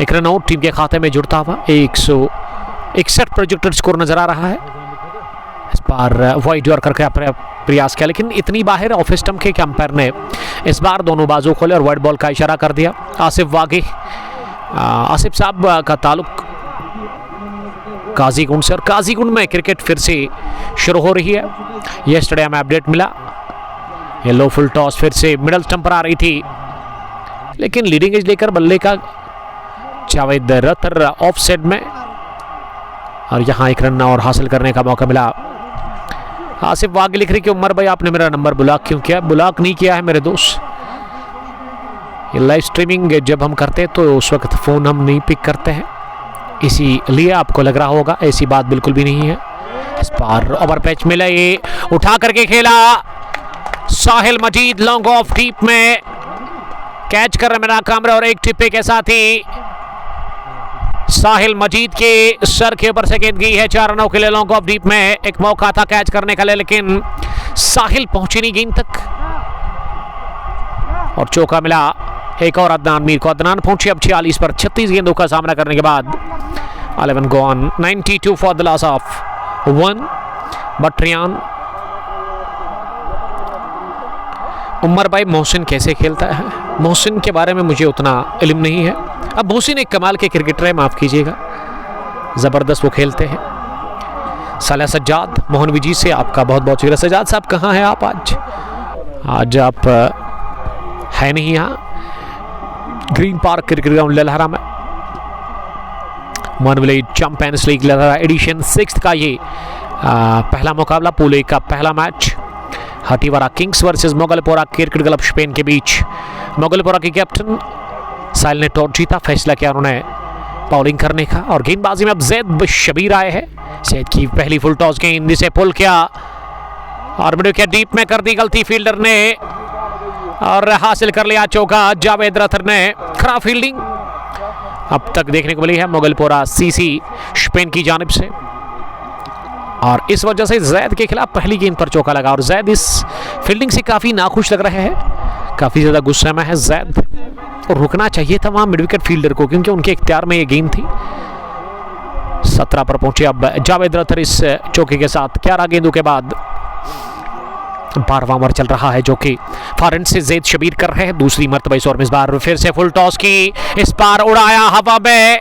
1 रन आउट टीम के खाते में जुड़ता हुआ 161 प्रोजेक्टेड स्कोर नजर आ रहा है। इस बार वाइड यॉर्कर का प्रयास किया, लेकिन इतनी बाहर ऑफ स्टंप के अंपायर ने इस बार दोनों बाजू खोले और वाइड बॉल का इशारा कर दिया। आसिफ वागे, आसिफ साहब का ताल्लुक काजीगुंड से, और काजीगुंड में क्रिकेट फिर से शुरू हो रही है। यस्टरडे हमें अपडेट मिला, ये लो फुल टॉस फिर से मिडल स्टंप पर आ रही थी, लेकिन लीडिंग एज लेकर बल्ले का जावेद रतर ऑफ साइड में, और यहाँ 1 रन और हासिल करने का मौका मिला। आसिफ वागे लिख रही कि उमर भाई आपने मेरा नंबर ब्लॉक क्यों किया? ब्लॉक नहीं किया है मेरे दोस्त, ये लाइव स्ट्रीमिंग जब हम करते हैं तो उस वक्त फ़ोन हम नहीं पिक करते हैं, इसीलिए आपको लग रहा होगा, ऐसी बात बिल्कुल भी नहीं है। इस बार ओवर पैच मिला, ये उठा करके खेला साहिल मजीद लॉन्ग ऑफ डीप में, कैच करने में नाकाम रहे, और एक टिप्पे के साथ ही साहिल मजीद के सर के ऊपर से गेंद गई है 4 रनों के लिए लॉन्ग ऑफ डीप में। एक मौका था कैच करने का, लेकिन साहिल पहुंची नहीं गेंद तक, और चौका मिला एक और अदनान मीर को। अदनान पहुंचे अब 46 पर 36 गेंदों का सामना करने के बाद। 11 gone, 92 for the loss of 1। But Riyan, Umar भाई मोहसिन कैसे खेलता है? मोहसिन के बारे में मुझे उतना इल्म नहीं है। अब मोहसिन एक कमाल के क्रिकेटर है, माफ़ कीजिएगा, ज़बरदस्त वो खेलते हैं। साला सज्जाद मोहन विजी से आपका बहुत बहुत शुक्रिया। सज्जाद साहब कहाँ हैं आप आज? आज आप है नहीं यहाँ, green park cricket ground Lalhara में one village champions league Lalhara edition 6 का ये पहला मुकाबला, पूल ए का पहला match, Hatiwara kings versus Mughalpora cricket club Spain के बीच। मोगलपोरा के कैप्टन साहिल ने टॉस जीता, फैसला किया उन्होंने बॉलिंग करने का, और गेंदबाजी में अब जैद शबीर आए हैं। जैद की पहली फुल टॉस गेंद, इसे पुल किया और मिड विकेट डीप में कर दी गलती फील्डर ने, और हासिल कर लिया चौका जावेद रतर ने। खराब फील्डिंग अब तक देखने को मिली है मोगलपोरा सीसी स्पेन की जानिब से, और इस वजह से जैद के खिलाफ पहली गेंद पर चौका लगा, और जैद इस फील्डिंग से काफ़ी नाखुश लग रहे हैं, काफ़ी ज़्यादा गुस्से में है जैद, और रुकना चाहिए था वहाँ मिड विकेट फील्डर को, क्योंकि उनके इख्तियार में ये गेंद थी। 17 पर पहुंचे अब जावेद रतर इस चौके के साथ 11 गेंदों के बाद। 12वां ओवर चल रहा है, जो कि फॉरन से जैद शबीर कर रहे हैं दूसरी मरतबा इस ओवर में। इस बार फिर से फुल टॉस की, इस बार उड़ाया हवा में,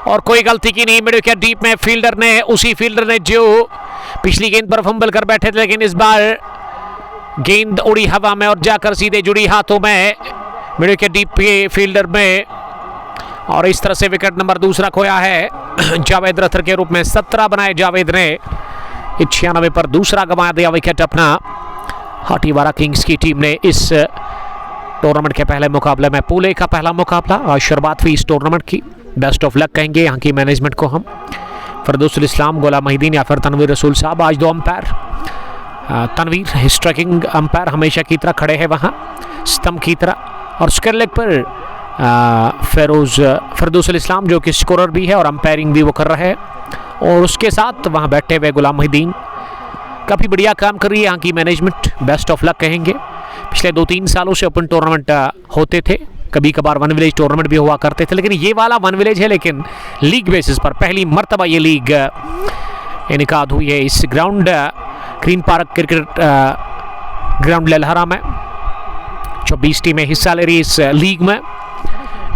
और कोई गलती की नहीं, मिड विकेट डीप में फील्डर ने, उसी फील्डर ने जो पिछली गेंद पर फंबल कर बैठे थे, लेकिन इस बार गेंद उड़ी हवा में और जाकर सीधे जुड़ी हाथों में मिड विकेट डीप के फील्डर में, और इस तरह से विकेट नंबर दूसरा खोया है जावेद रथर के रूप में। 17 बनाए जावेद ने, 96 पर दूसरा गंवा दिया विकेट अपना। हाटीवारा किंग्स की टीम ने इस टूर्नामेंट के पहले मुकाबले में, पुणे का पहला मुकाबला और शुरुआत हुई इस टूर्नामेंट की। बेस्ट ऑफ लक कहेंगे यहाँ की मैनेजमेंट को हम। फरदौसुल इस्लाम, गुलाम मोहिद्दीन या फिर तनवीर रसूल साहब आज 2 अंपायर। तनवीर स्ट्राइकिंग अंपायर हमेशा की तरह खड़े हैं वहाँ स्तंभ की तरह, और स्क्वायर लेग पर फरदौसुल इस्लाम जो कि स्कोरर भी है और अंपायरिंग भी वो कर रहे हैं, और उसके साथ वहाँ बैठे हुए गुलाम मोहिद्दीन। काफ़ी बढ़िया काम कर रही है यहाँ की मैनेजमेंट, बेस्ट ऑफ लक कहेंगे। पिछले 2-3 सालों से ओपन टूर्नामेंट होते थे, कभी कभार वन विलेज टूर्नामेंट भी हुआ करते थे, लेकिन ये वाला वन विलेज है, लेकिन लीग बेसिस पर पहली मर्तबा ये लीग इनकाद हुई है इस ground green park cricket ground Lalhara में। 24 टीमें हिस्सा ले रही इस लीग में।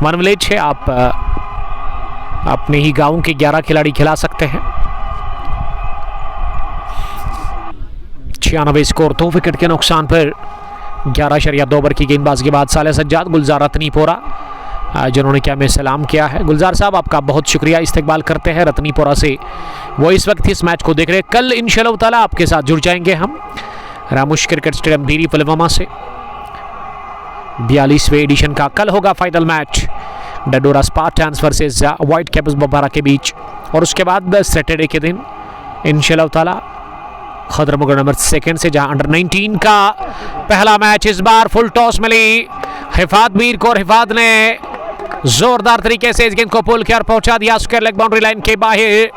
वन विलेज है, आप अपने ही गांव के 11 खिलाड़ी खिला सकते हैं। 96 स्कोर, 2 विकेट के नुकसान पर 11.2 ओवर की गेंदबाजी के बाद साले सज्जाद, गुलजार रतनीपोरा जिन्होंने क्या में सलाम किया है। गुलजार साहब आपका बहुत शुक्रिया, इस्तकबाल करते हैं रतनीपोरा से, वो इस वक्त इस मैच को देख रहे हैं। कल इंशाअल्लाह ताला आपके साथ जुड़ जाएंगे हम रामुश क्रिकेट स्टेडियम धीरी पुलवामा से। 42वें एडिशन का कल होगा final match Dadora spartans versus white caps Babara के बीच, और उसके बाद सैटरडे के दिन इंशाअल्लाह ताला खदरमुगढ़ नंबर 2 से, जहां अंडर 19 का पहला मैच। इस बार फुल टॉस मिली हिफात मीर को, और हिफात ने जोरदार तरीके से इस गेंद को पुल किया और पहुंचा दिया स्क्वायर लेग बाउंड्री लाइन के बाहर।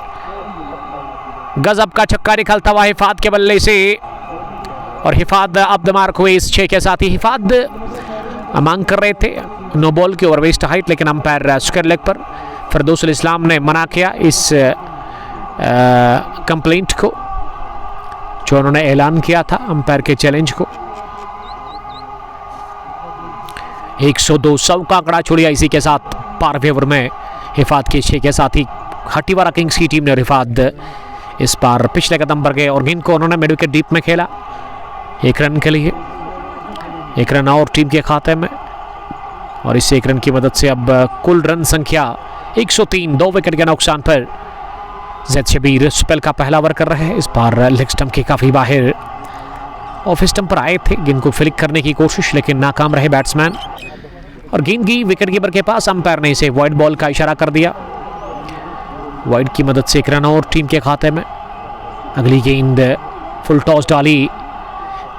गजब का छक्का निकलता हुआ हिफात के बल्ले से, और हिफात अब द मार्क हुए इस 6 के साथ ही। हिफात मांग कर रहे थे नो बॉल की ओवर वेस्ट हाइट, लेकिन अंपायर स्क्वायर लेग पर फरदौसुल इस्लाम ने मना किया इस कंप्लेंट को जो उन्होंने ऐलान किया था अंपायर के चैलेंज को। 102 100 का आंकड़ा छोड़िया इसी के साथ 12वें ओवर में हिफात के 6 के साथ ही हाटीवारा किंग्स की टीम ने, और हिफात इस बार पिछले कदम पर गए और गेंद को उन्होंने मिड विकेट डीप में खेला 1 रन के लिए। 1 रन और टीम के खाते में, और इस 1 रन की मदद से अब कुल रन संख्या 103, 2 विकेट के नुकसान पर। जैद शबीर स्पेल का पहला ओवर कर रहे हैं, इस बार लेग स्टंप के काफ़ी बाहर ऑफ स्टंप पर आए थे, गेंद को फ्लिक करने की कोशिश लेकिन नाकाम रहे बैट्समैन, और गेंद की विकेट कीपर के पास। अंपायर ने इसे वाइड बॉल का इशारा कर दिया। वाइड की मदद से 1 रन और टीम के खाते में। अगली गेंद फुल टॉस डाली,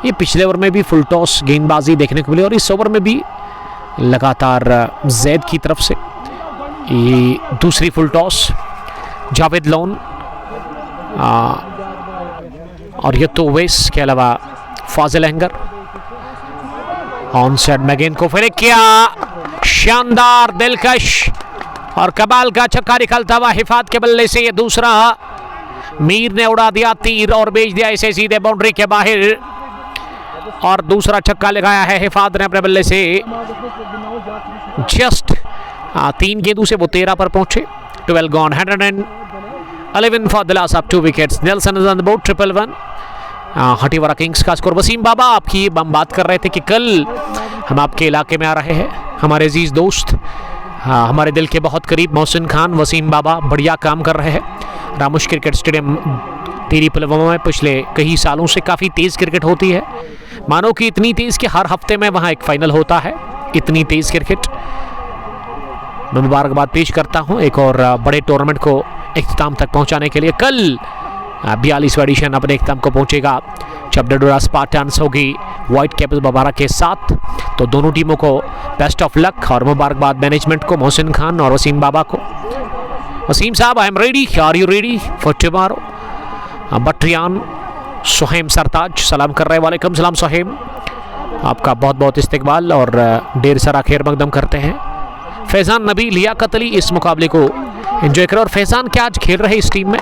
ये पिछले ओवर में भी फुल टॉस गेंदबाजी देखने को मिली, और इस ओवर में भी लगातार जैद की तरफ से ये दूसरी फुल टॉस। जावेद लोन और ये तो वेस के अलावा फाजिल अहंगर ऑन साइड में गेंद को फ्लिक किया, शानदार दिलकश और कमाल का छक्का निकलता हुआ हिफात के बल्ले से। ये दूसरा मीर ने उड़ा दिया तीर और भेज दिया इसे सीधे बाउंड्री के बाहर, और दूसरा छक्का लगाया है हिफात ने अपने बल्ले से। जस्ट 3 गेंदों से वो 13 पर पहुंचे। 12 gone, 111 for the loss of 2 wickets. Nelson is on the board, 111। Hatiwara kings का स्कोर। वसीम बाबा, आपकी हम बात कर रहे थे कि कल हम आपके इलाके में आ रहे हैं, हमारे अजीज दोस्त, हमारे दिल के बहुत करीब मोहसिन खान वसीम बाबा बढ़िया काम कर रहे हैं रामुश क्रिकेट स्टेडियम टिहरी पुलवामा में। पिछले कई सालों से काफ़ी तेज़ क्रिकेट होती है, मानो कि इतनी तेज़ कि हर हफ्ते में वहाँ एक फाइनल होता है, इतनी तेज़ क्रिकेट। मैं मुबारकबाद पेश करता हूँ एक और बड़े टूर्नामेंट को इख्तिताम तक पहुँचाने के लिए। कल 42वां एडिशन अपने इख्तिताम को पहुँचेगा जब डडोरा स्पार्टन्स होगी व्हाइट कैप्स बबारा के साथ। तो दोनों टीमों को बेस्ट ऑफ लक और मुबारकबाद मैनेजमेंट को, मोहसिन खान और वसीम बाबा को। वसीम साहब, I am ready, are you ready for tomorrow? Butriyan Suhaim Sartaj सलाम कर रहे हैं। वालेकुम सलाम सुहेम, आपका बहुत बहुत इस्तकबाल और ढेर सारा खैर मकदम करते हैं। फैज़ान नबी, लियाकत अली इस मुकाबले को एंजॉय करें। और फैज़ान क्या आज खेल रहे इस टीम में,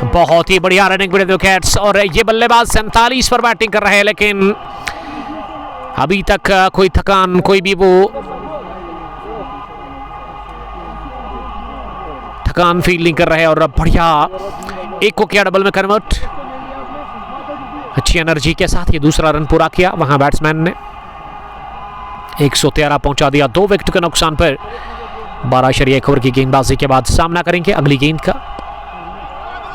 बहुत ही बढ़िया रनिंग विद विकेट्स। और ये बल्लेबाज 47 पर बैटिंग कर रहे हैं, लेकिन अभी तक कोई थकान, कोई भी वो थकान फील नहीं कर रहे। और बढ़िया एक को किया डबल में कन्वर्ट, अच्छी एनर्जी के साथ ये दूसरा रन पूरा किया वहां बैट्समैन ने। 113 पहुंचा दिया 2 विकेट के नुकसान पर। 12 ओवर की गेंदबाजी के बाद सामना करेंगे अगली गेंद का।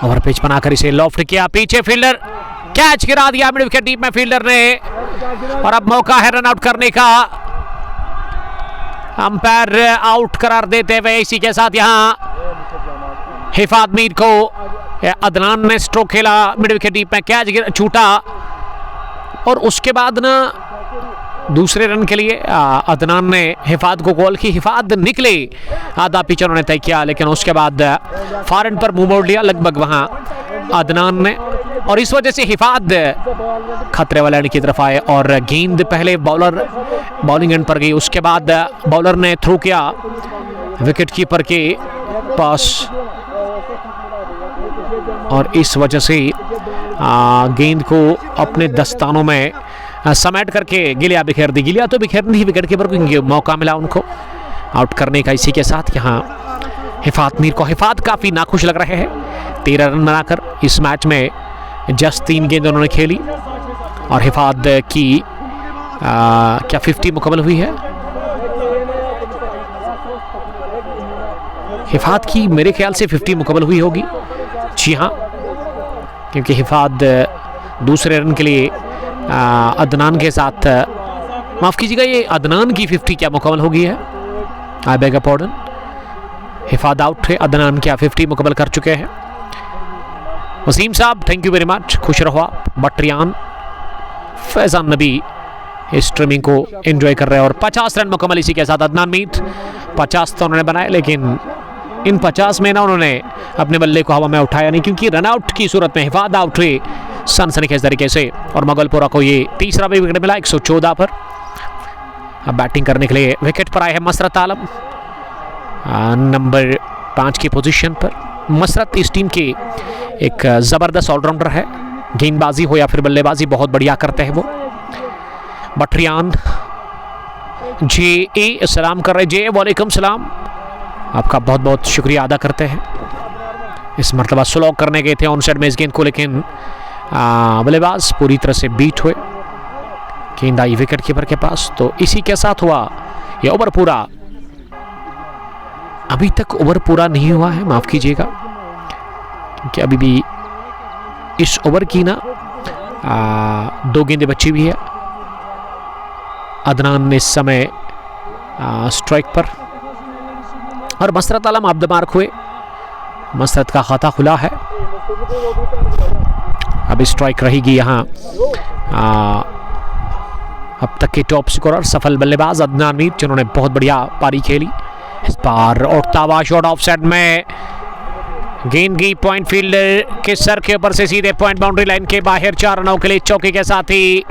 ओवर पिच बनाकर इसे लॉफ्ट किया, पीछे फील्डर कैच गिरा दिया मिड विकेट डीप में फील्डर ने, और अब मौका है रन आउट करने का। अंपायर आउट करार देते हुए इसी के साथ यहां हिफात मीर को अदनान ने स्ट्रोक खेला, मिड विकेट डीप में कैच छूटा, और उसके बाद ना दूसरे रन के लिए अदनान ने हिफात को कॉल की। हिफात निकले, आधा पिच उन्होंने तय किया, लेकिन उसके बाद फार एंड पर मुंह मोड़ लिया लगभग वहां अदनान ने, और इस वजह से हिफात खतरे वाले एंड की तरफ आए और गेंद पहले बॉलिंग एंड पर गई, उसके बाद बॉलर ने थ्रो किया विकेट कीपर के पास, और इस वजह से गेंद को अपने दस्तानों में समेट करके गिलिया बिखेर दी। गिलिया तो बिखेर नहीं, विकेट कीपर को मौका मिला उनको आउट करने का। इसी के साथ यहाँ हिफात मीर को, हिफात काफ़ी नाखुश लग रहे हैं। 13 रन बनाकर इस मैच में जस्ट 3 गेंद उन्होंने खेली, और हिफात की क्या 50 मुकम्मल हुई है? हिफात की मेरे ख्याल से 50 मुकम्मल हुई होगी। जी हाँ, क्योंकि हिफात दूसरे रन के लिए अदनान के साथ, माफ़ कीजिएगा, ये अदनान की 50 क्या मुकम्मल हो गई है? I beg pardon. Hifat out है, अदनान क्या 50 मुकम्मल कर चुके हैं। वसीम साहब थैंक यू वेरी मच, खुश रहो आप। बटरियान फैजान नबी इस स्ट्रीमिंग को एंजॉय कर रहे हैं, और 50 रन मुकम्मल इसी के साथ। अदनान मीर 50 तो उन्होंने बनाए, लेकिन इन 50 में ना उन्होंने अपने बल्ले को हवा में उठाया नहीं, क्योंकि रनआउट की सूरत में हिफात आउट हुए सनसनीखेज तरीके से, और मुगलपुरा को ये तीसरा भी विकेट मिला 114 पर। अब बैटिंग करने के लिए विकेट पर आए हैं मसरत आलम नंबर 5 की पोजीशन पर। मसरत इस टीम के एक ज़बरदस्त ऑलराउंडर है, गेंदबाजी हो या फिर बल्लेबाजी बहुत बढ़िया करते हैं वो। बटरियान जे सलाम कर रहे, जे वालेकुम सलाम, आपका बहुत बहुत शुक्रिया अदा करते हैं। इस मरतबा स्लो करने गए थे ऑन साइड में इस गेंद को, लेकिन बल्लेबाज पूरी तरह से बीट हुए, गेंद आई विकेट कीपर के पास। तो इसी के साथ हुआ ये ओवर पूरा। अभी तक ओवर पूरा नहीं हुआ है, माफ़ कीजिएगा, क्योंकि अभी भी इस ओवर की ना 2 गेंदें बची हुई है। अदनान ने इस समय स्ट्राइक पर, और मसरत आलम ऑफ द मार्क हुए। मसरत का खाता खुला है, अब स्ट्राइक रहेगी यहाँ। अब तक के टॉप स्कोरर सफल बल्लेबाज अदनान मीर, जिन्होंने बहुत बढ़िया पारी खेली इस बार। और तावा शॉट ऑफ साइड में, गेंद की पॉइंट फील्डर के सर के ऊपर से सीधे पॉइंट बाउंड्री लाइन के बाहर। 4 रनों के लिए चौके के साथ ही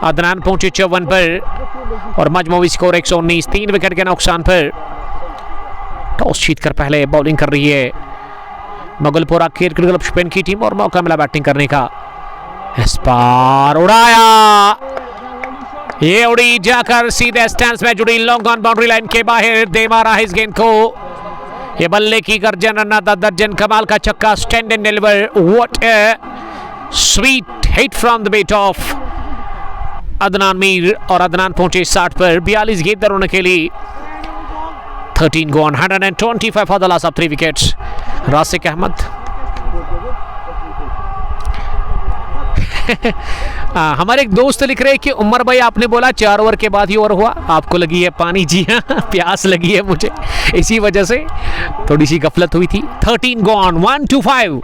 अदनान पहुंचे 54 पर, और मजमूई स्कोर 119, 3 विकेट के नुकसान पर। टॉस जीतकर पहले बॉलिंग कर रही है मुगलपुरा क्रिकेट क्लब स्पेन की टीम, और मौका मिला बैटिंग करने का। इस बार उड़ाया, ये उड़ी जाकर सीधे स्टैंड्स में जुड़ी, लॉन्ग ऑन बाउंड्री लाइन के बाहर दे मारा है इस गेंद को। ये बल्ले की गर्जन, अन्ना दर्जन, कमाल का छक्का, stand and deliver. What a sweet hit from the bat of Adnan Mir, और अदनान पहुंचे 60 पर। 42 गेंद उन्होंने खेली, 13 gone, 125 for the loss of 3 wickets. राशिक अहमद हमारे एक दोस्त लिख रहे हैं कि उमर भाई आपने बोला 4 ओवर के बाद ही ओवर हुआ, आपको लगी है पानी? जी हाँ, प्यास लगी है मुझे, इसी वजह से थोड़ी सी गफलत हुई थी। 13 gone, 125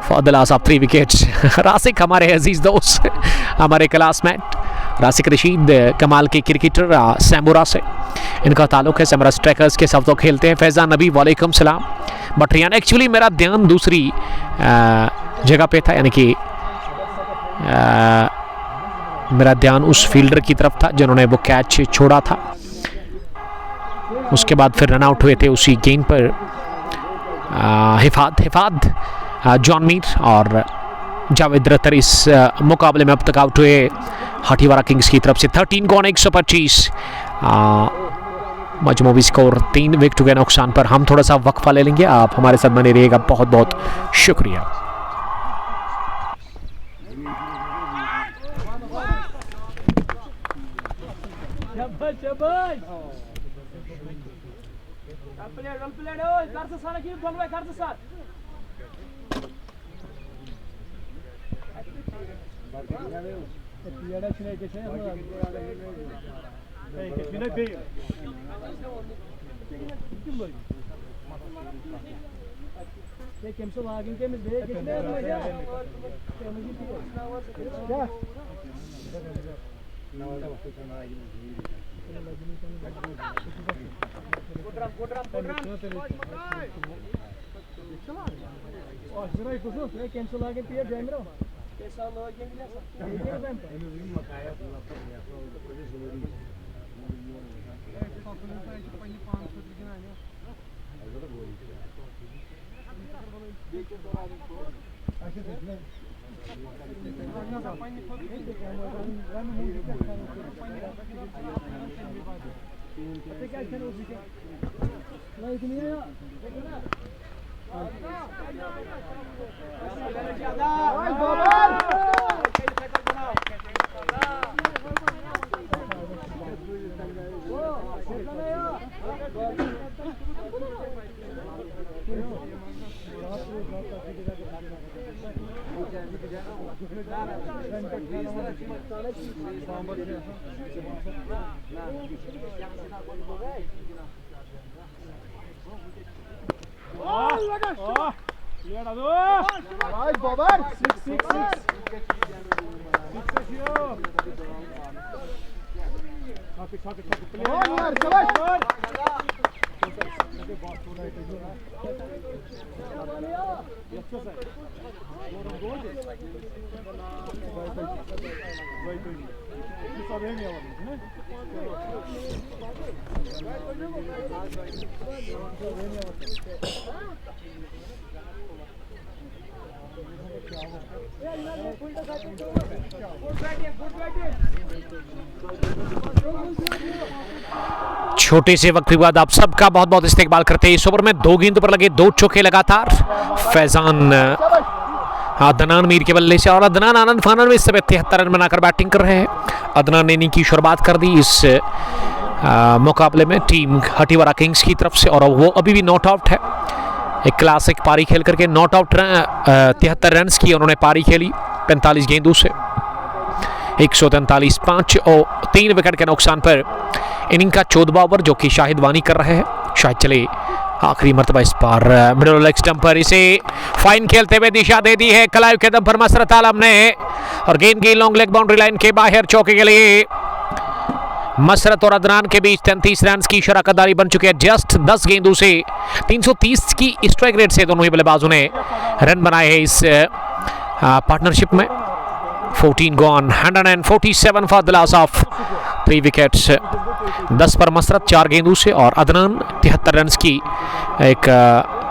for the loss of 3 wickets. राशिक हमारे अजीज दोस्त, हमारे क्लासमेट राशिक रशीद, कमाल के क्रिकेटर सैमुरा से इनका ताल्लुक है। सैमुरा स्ट्राइकर्स के साथ तो खेलते हैं। फैज़ान नबी वालेकुम सलाम। बटरियान, एक्चुअली मेरा ध्यान दूसरी जगह पे था, यानी कि मेरा ध्यान उस फील्डर की तरफ था जिन्होंने वो कैच छोड़ा था। उसके बाद फिर रन आउट हुए थे उसी गेंद पर हिफात जॉन मीर और जावेद रतर इस मुकाबले में अब तक आउट हुए हाथीवाड़ा किंग्स की तरफ से। 13 gone, 125 मजमूई स्कोर 3 विकेट के नुकसान पर। हम थोड़ा सा वक्फा ले लेंगे, आप हमारे साथ बने रहिएगा, बहुत बहुत शुक्रिया। छोटे से वक्त के बाद आप सबका बहुत बहुत इस्तेकबाल करते हैं। इस ओवर में 2 गेंद पर लगे 2 चौके लगातार। फैजान अदनान मीर के बल्ले से और अदनान आनंद फानन में इस समय 73 रन बनाकर बैटिंग कर रहे हैं। अदनान ने इनिंग की शुरुआत कर दी इस मुकाबले में टीम हटीवारा किंग्स की तरफ से, और वो अभी भी नॉट आउट है। एक क्लासिक पारी खेल करके नॉट आउट 73 रन की उन्होंने पारी खेली 45 गेंदों से 143 5 और 3 विकेट के नुकसान पर इनिंग का 14वां ओवर जो कि शाहिद वानी कर रहे हैं। शायद चले आखिरी मरतबा इस बार मिडल लेग स्टंप पर इसे फाइन खेलते हुए दिशा दे दी है कलाइव के दम पर मसरत आलम ने, और गेंद की लॉन्ग लेग बाउंड्री लाइन के बाहर चौके के लिए मसरत और अदनान के बीच 33 रन की शराकतदारी बन चुकी है। जस्ट 10 गेंदों से 330 की स्ट्राइक रेट से दोनों ही बल्लेबाजों ने रन बनाए हैं इस पार्टनरशिप में। 14 gone, 147 for the loss of 3 wickets. 10 पर मसरत 4 गेंदों से, और अदनान 73 रन की एक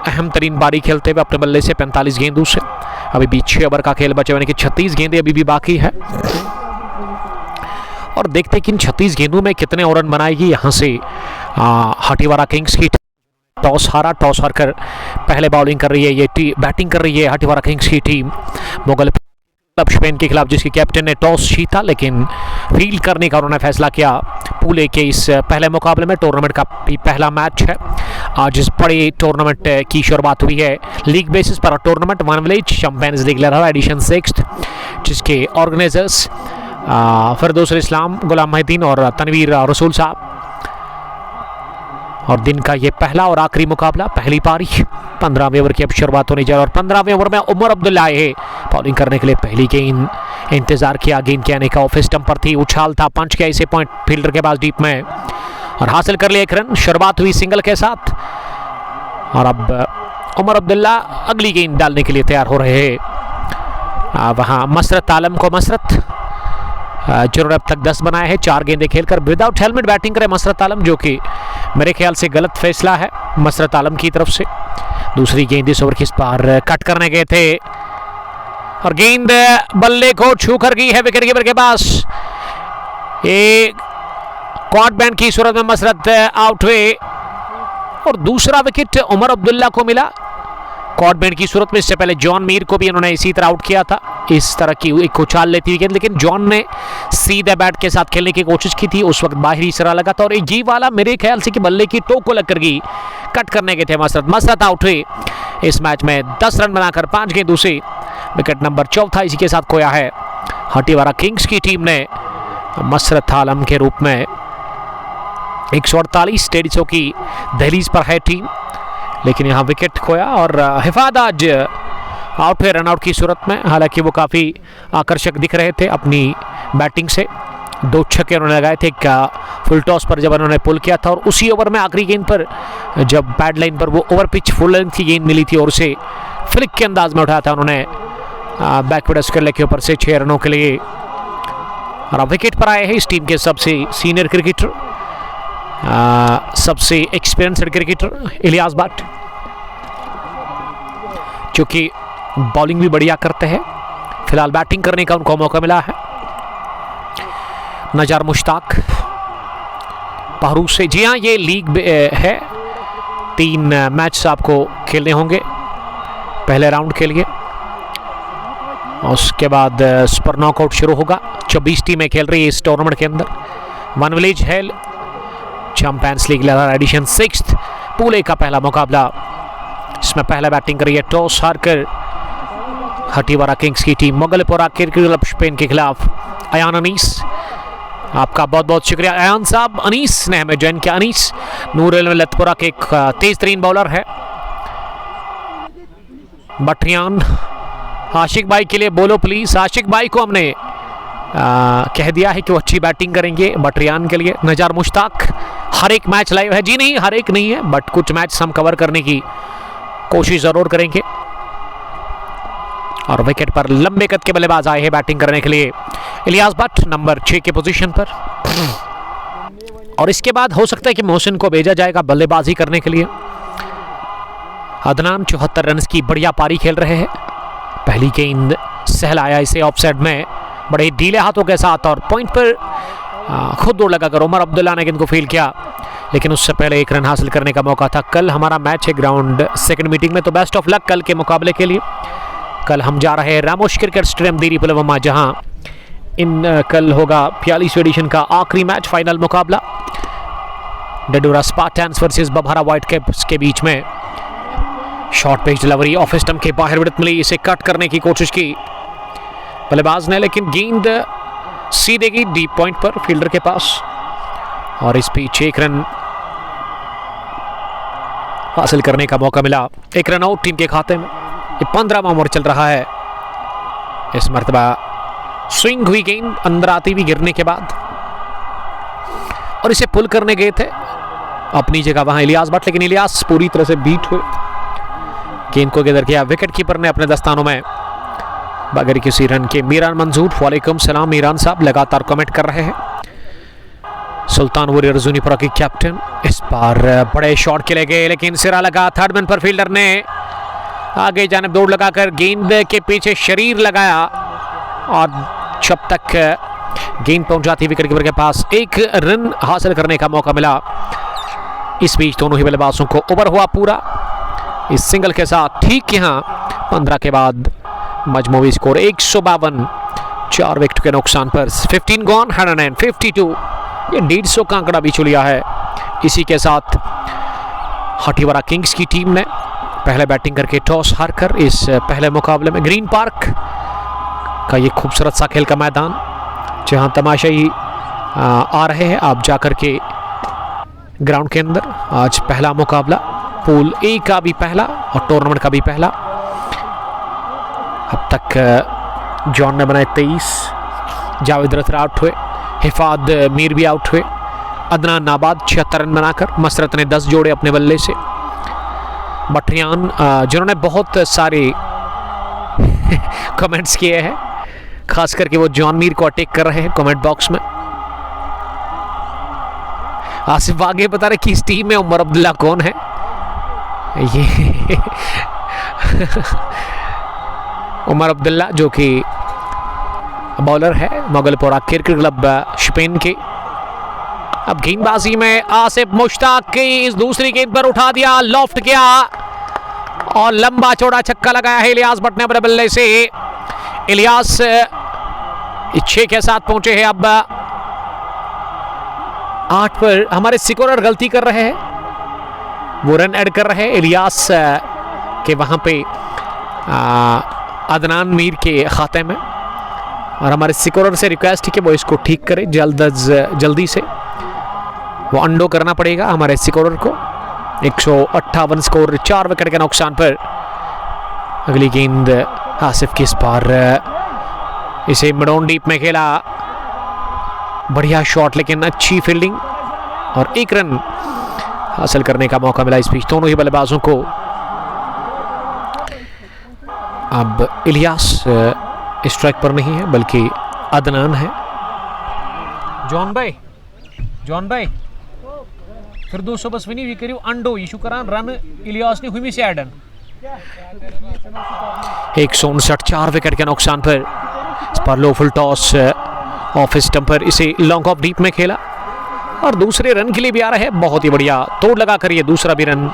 अहम तरीन बारी खेलते हुए अपने बल्ले से 45 गेंदों से। अभी भी 6 ओवर का खेल बचे, यानी कि 36 गेंदें अभी भी बाकी है, और देखते कि इन 36 गेंदों में कितने और रन बनाएगी यहाँ से हटीवारा किंग्स की। टॉस हार कर पहले बॉलिंग कर रही है ये बैटिंग कर रही है हटीवारा किंग्स की टीम मुगल क्लब स्पेन के खिलाफ, जिसके कैप्टन ने टॉस जीता लेकिन फील्ड करने का उन्होंने फैसला किया। पूले के इस पहले मुकाबले में टूर्नामेंट का भी पहला मैच है। आज इस बड़े टूर्नामेंट की शुरुआत हुई है लीग बेसिस पर। Tournament one village champions league लहरा एडिशन 6, जिसके ऑर्गेनाइजर्स फिरदौस इस्लाम, गुलाम महिद्दीन और तनवीर रसूल साहब। और दिन का ये पहला और आखिरी मुकाबला, पहली पारी 15वें ओवर की अब शुरुआत होने जा रही है, और 15वें ओवर में उमर अब्दुल्ला आए बॉलिंग करने के लिए। पहली गेंद इंतजार किया, गेंद के आने का ऑफ स्टंप पर थी, उछाल था, पंच किया इसे पॉइंट फील्डर के पास डीप में, और हासिल कर लिया 1 रन। शुरुआत हुई सिंगल के साथ, और अब उमर अब्दुल्ला अगली गेंद डालने के लिए तैयार हो रहे हैं। वहाँ मसरत आलम को मसरत जिन्होंने अब तक 10 बनाए हैं 4 गेंदें खेलकर। विदाउट हेलमेट बैटिंग करे मसरत आलम, जो कि मेरे ख्याल से गलत फैसला है मसरत आलम की तरफ से। दूसरी गेंद इस ओवर की इस बार कट करने गए थे, और गेंद बल्ले को छू कर गई है विकेट कीपर के पास। एक क्वाड बैंड की सूरत में मसरत आउट हुए, और दूसरा विकेट उमर अब्दुल्ला को मिला। कॉर्डबेंड की सूरत में। इससे पहले जॉन मीर को भी उन्होंने इसी तरह आउट किया था, इस तरह की एक उछाल लेती हुई गेंद, लेकिन जॉन ने सीधे बैट के साथ खेलने की कोशिश की थी, उस वक्त बाहरी सिरा लगा था और ये वाला मेरे ख्याल से कि बल्ले की टो को लगकर गई, कट करने के थे मसरत आउट हुए इस मैच में 10 रन बनाकर 5 गेंदों से। विकेट नंबर 4 इसी के साथ खोया है हटीवारा किंग्स की टीम ने। मसरत आलम के रूप में 148 टेरिसों की दहलीज पर है टीम, लेकिन यहाँ विकेट खोया और हिफाद आज आउट हुए रनआउट की सूरत में। हालांकि वो काफ़ी आकर्षक दिख रहे थे अपनी बैटिंग से, 2 छक्के उन्होंने लगाए थे फुल टॉस पर जब उन्होंने पुल किया था, और उसी ओवर में आखिरी गेंद पर जब बैड लाइन पर वो ओवर पिच फुल लेंथ की गेंद मिली थी और उसे फ्लिक के अंदाज में उठाया था उन्होंने बैकवर्ड स्क्वायर लेग के ऊपर से 6 रनों के लिए। और अब विकेट पर आए हैं इस टीम के सबसे सीनियर क्रिकेटर, सबसे एक्सपीरियंस्ड क्रिकेटर इलियास भट्ट, क्योंकि बॉलिंग भी बढ़िया करते हैं। फिलहाल बैटिंग करने का उनको मौका मिला है। नजार मुश्ताक पहरू से। जी हाँ, ये लीग है, 3 मैच आपको खेलने होंगे पहले राउंड के लिए, उसके बाद सुपर नॉकआउट शुरू होगा। 24 टीमें खेल रही है इस टूर्नामेंट के अंदर। One village hail champions league edition 6 pool A का पहला मुकाबला, इसमें पहला बैटिंग करी है टॉस हारकर हटीवारा किंग्स की team. Mogalpura cricket club Spain के खिलाफ अयान अनीस, आपका बहुत बहुत शुक्रिया अयान साहब। अनीस ने हमें ज्वाइन किया। अनीस नूर लतपुरा के एक तेज तरीन बॉलर है। बटरियान आशिक भाई के लिए बोलो प्लीज। आशिक भाई को हमने कह दिया है कि वो अच्छी बैटिंग करेंगे बटरियान के लिए। नजार मुश्ताक हर एक मैच लाइव है। जी नहीं, हर एक नहीं है, बट कुछ मैच हम कवर करने की कोशिश जरूर करेंगे। और विकेट पर लंबे कद के बल्लेबाज आए हैं बैटिंग करने के लिए। इलियास भट्ट नंबर 6 के पोजीशन पर, और इसके बाद हो सकता है कि मोहसिन को भेजा जाएगा बल्लेबाजी करने के लिए। अदनान 74 रन की बढ़िया पारी खेल रहे हैं। पहली गेंद सहलाया इसे ऑफ साइड में बड़े ढीले हाथों के साथ, और पॉइंट पर खुद दौड़ लगाकर उमर अब्दुल्ला ने गेंद को फील्ड किया, लेकिन उससे पहले 1 रन हासिल करने का मौका था। कल हमारा मैच है ग्राउंड सेकंड मीटिंग में, तो बेस्ट ऑफ लक कल के मुकाबले के लिए। कल हम जा रहे हैं रामोश क्रिकेट स्टेडियम दीरी पुलवामा, जहां कल होगा 42 एडिशन का आखिरी मैच, फाइनल मुकाबला डेडोरा स्पार्टन्स वर्सेस बभारा व्हाइट कैप्स के बीच में। Short page delivery off stump के बाहर विकेट मिली, इसे कट करने की कोशिश की बल्लेबाज ने, लेकिन गेंद सीधे गई डीप पॉइंट पर फील्डर के पास, और इस बीच 1 रन हासिल करने का मौका मिला। 1 रन आउट टीम के खाते में। ये 15वां ओवर चल रहा है। इस मर्तबा स्विंग हुई गेंद अंदर आती हुई गिरने के बाद, और इसे पुल करने गए थे अपनी जगह वहां इलियास भट्ट, लेकिन इलियास पूरी तरह से बीट हुए। गेंद को गैदर किया विकेट कीपर ने अपने दस्तानों में बगैर किसी रन के। मीरान मंजूर, वालेकुम सलाम मीरान साहब, लगातार कमेंट कर रहे हैं। सुल्तान वॉरियर जूनीपुरा के कैप्टन इस बार बड़े शॉट खेले गए, लेकिन सिरा लगा। थर्ड मैन पर फील्डर ने आगे जानिब दौड़ लगाकर गेंद के पीछे शरीर लगाया, और जब तक गेंद पहुंच जाती विकेट कीपर के पास 1 रन हासिल करने का मौका मिला। इस बीच दोनों ही बल्लेबाजों को ओवर हुआ पूरा इस सिंगल के साथ। ठीक यहाँ 15 के बाद मजमूई स्कोर 152, 4 विकेट के नुकसान पर 15 गॉन 152। ये 150 का आंकड़ा भी छू लिया है। इसी के साथ हटीवारा किंग्स की टीम ने पहले बैटिंग करके टॉस हारकर इस पहले मुकाबले में ग्रीन पार्क का ये खूबसूरत सा खेल का मैदान, जहां तमाशाई आ रहे हैं आप जाकर के ग्राउंड के अंदर। आज पहला मुकाबला पूल ए का भी पहला और टूर्नामेंट का भी पहला। अब तक जॉन ने बनाए 23, जावेद रथरा आउट हुए, हिफाद मीर भी आउट हुए, अदनान नाबाद 76 रन बनाकर, मसरत ने 10 जोड़े अपने बल्ले से। बटरियान जिन्होंने बहुत सारे कमेंट्स किए हैं, खास करके वो जॉन मीर को अटैक कर रहे हैं कमेंट बॉक्स में। आसिफ आगे बता रहे कि इस टीम में उमर अब्दुल्ला कौन है। ये उमर अब्दुल्ला जो कि बॉलर है मोगलपुरा क्रिकेट क्लब स्पेन के। अब गेंदबाजी में आसिफ मुश्ताक की इस दूसरी गेंद पर उठा दिया, लॉफ्ट किया, और लंबा चौड़ा छक्का लगाया है इलियास भट्ट ने अपने बल्ले से। इलियास 6 के साथ पहुंचे हैं। अब 8 पर हमारे स्कोरर गलती कर रहे हैं, वो रन ऐड कर रहे हैं इलियास के वहां पे अदनान मीर के खाते में, और हमारे स्कोरर से रिक्वेस्ट है कि वो इसको ठीक करे जल्दी से। वो अंडो करना पड़ेगा हमारे स्कोरर को। 158 स्कोर, 4 विकेट के नुकसान पर। अगली गेंद आसिफ की इस पार, इसे मिडोन डीप में खेला, बढ़िया शॉट लेकिन अच्छी फील्डिंग, और 1 रन हासिल करने का मौका मिला इस बीच दोनों ही बल्लेबाजों को। अब इलियास स्ट्राइक पर नहीं है बल्कि अदनान है। जॉन भाई फिर 200 बस विनी भी करियो अंडो यू करान रन इलियास ने हुई से एडन। 159, 4 विकेट के नुकसान पर लो फुल टॉस ऑफ स्टंप पर, इसे लॉन्ग ऑफ डीप में खेला और दूसरे रन के लिए भी आ रहा है। बहुत ही बढ़िया तोड़ लगा कर ये दूसरा भी रन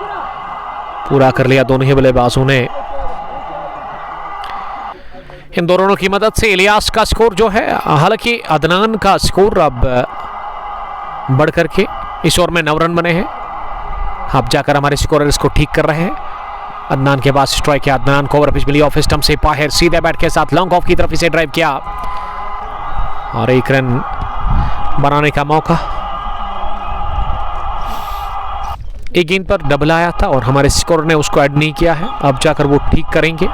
पूरा कर लिया दोनों ही बल्लेबाजों ने। इन दोनों की मदद से इलियास का स्कोर जो है, हालांकि अदनान का स्कोर अब बढ़ करके इस ओवर में 9 रन बने हैं। अब जाकर हमारे स्कोरर इसको ठीक कर रहे हैं। अदनान के पास स्ट्राइक किया, अदनान को ओवर पिच मिली ऑफ स्टंप से बाहर, सीधे बैट के साथ लॉन्ग ऑफ की तरफ इसे ड्राइव किया और 1 रन बनाने का मौका। एक गेंद पर डबल आया था और हमारे स्कोरर ने उसको ऐड नहीं किया है, अब जाकर वो ठीक करेंगे।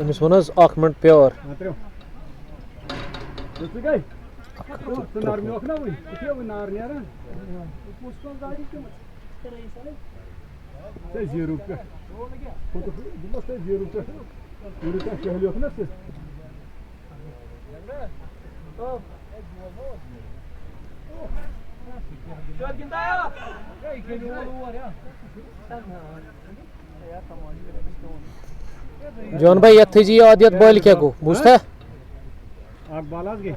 Amish one 1 minute pure John भाई यत्थे जी आदियत बॉल क्या को बुझता आग बालास गे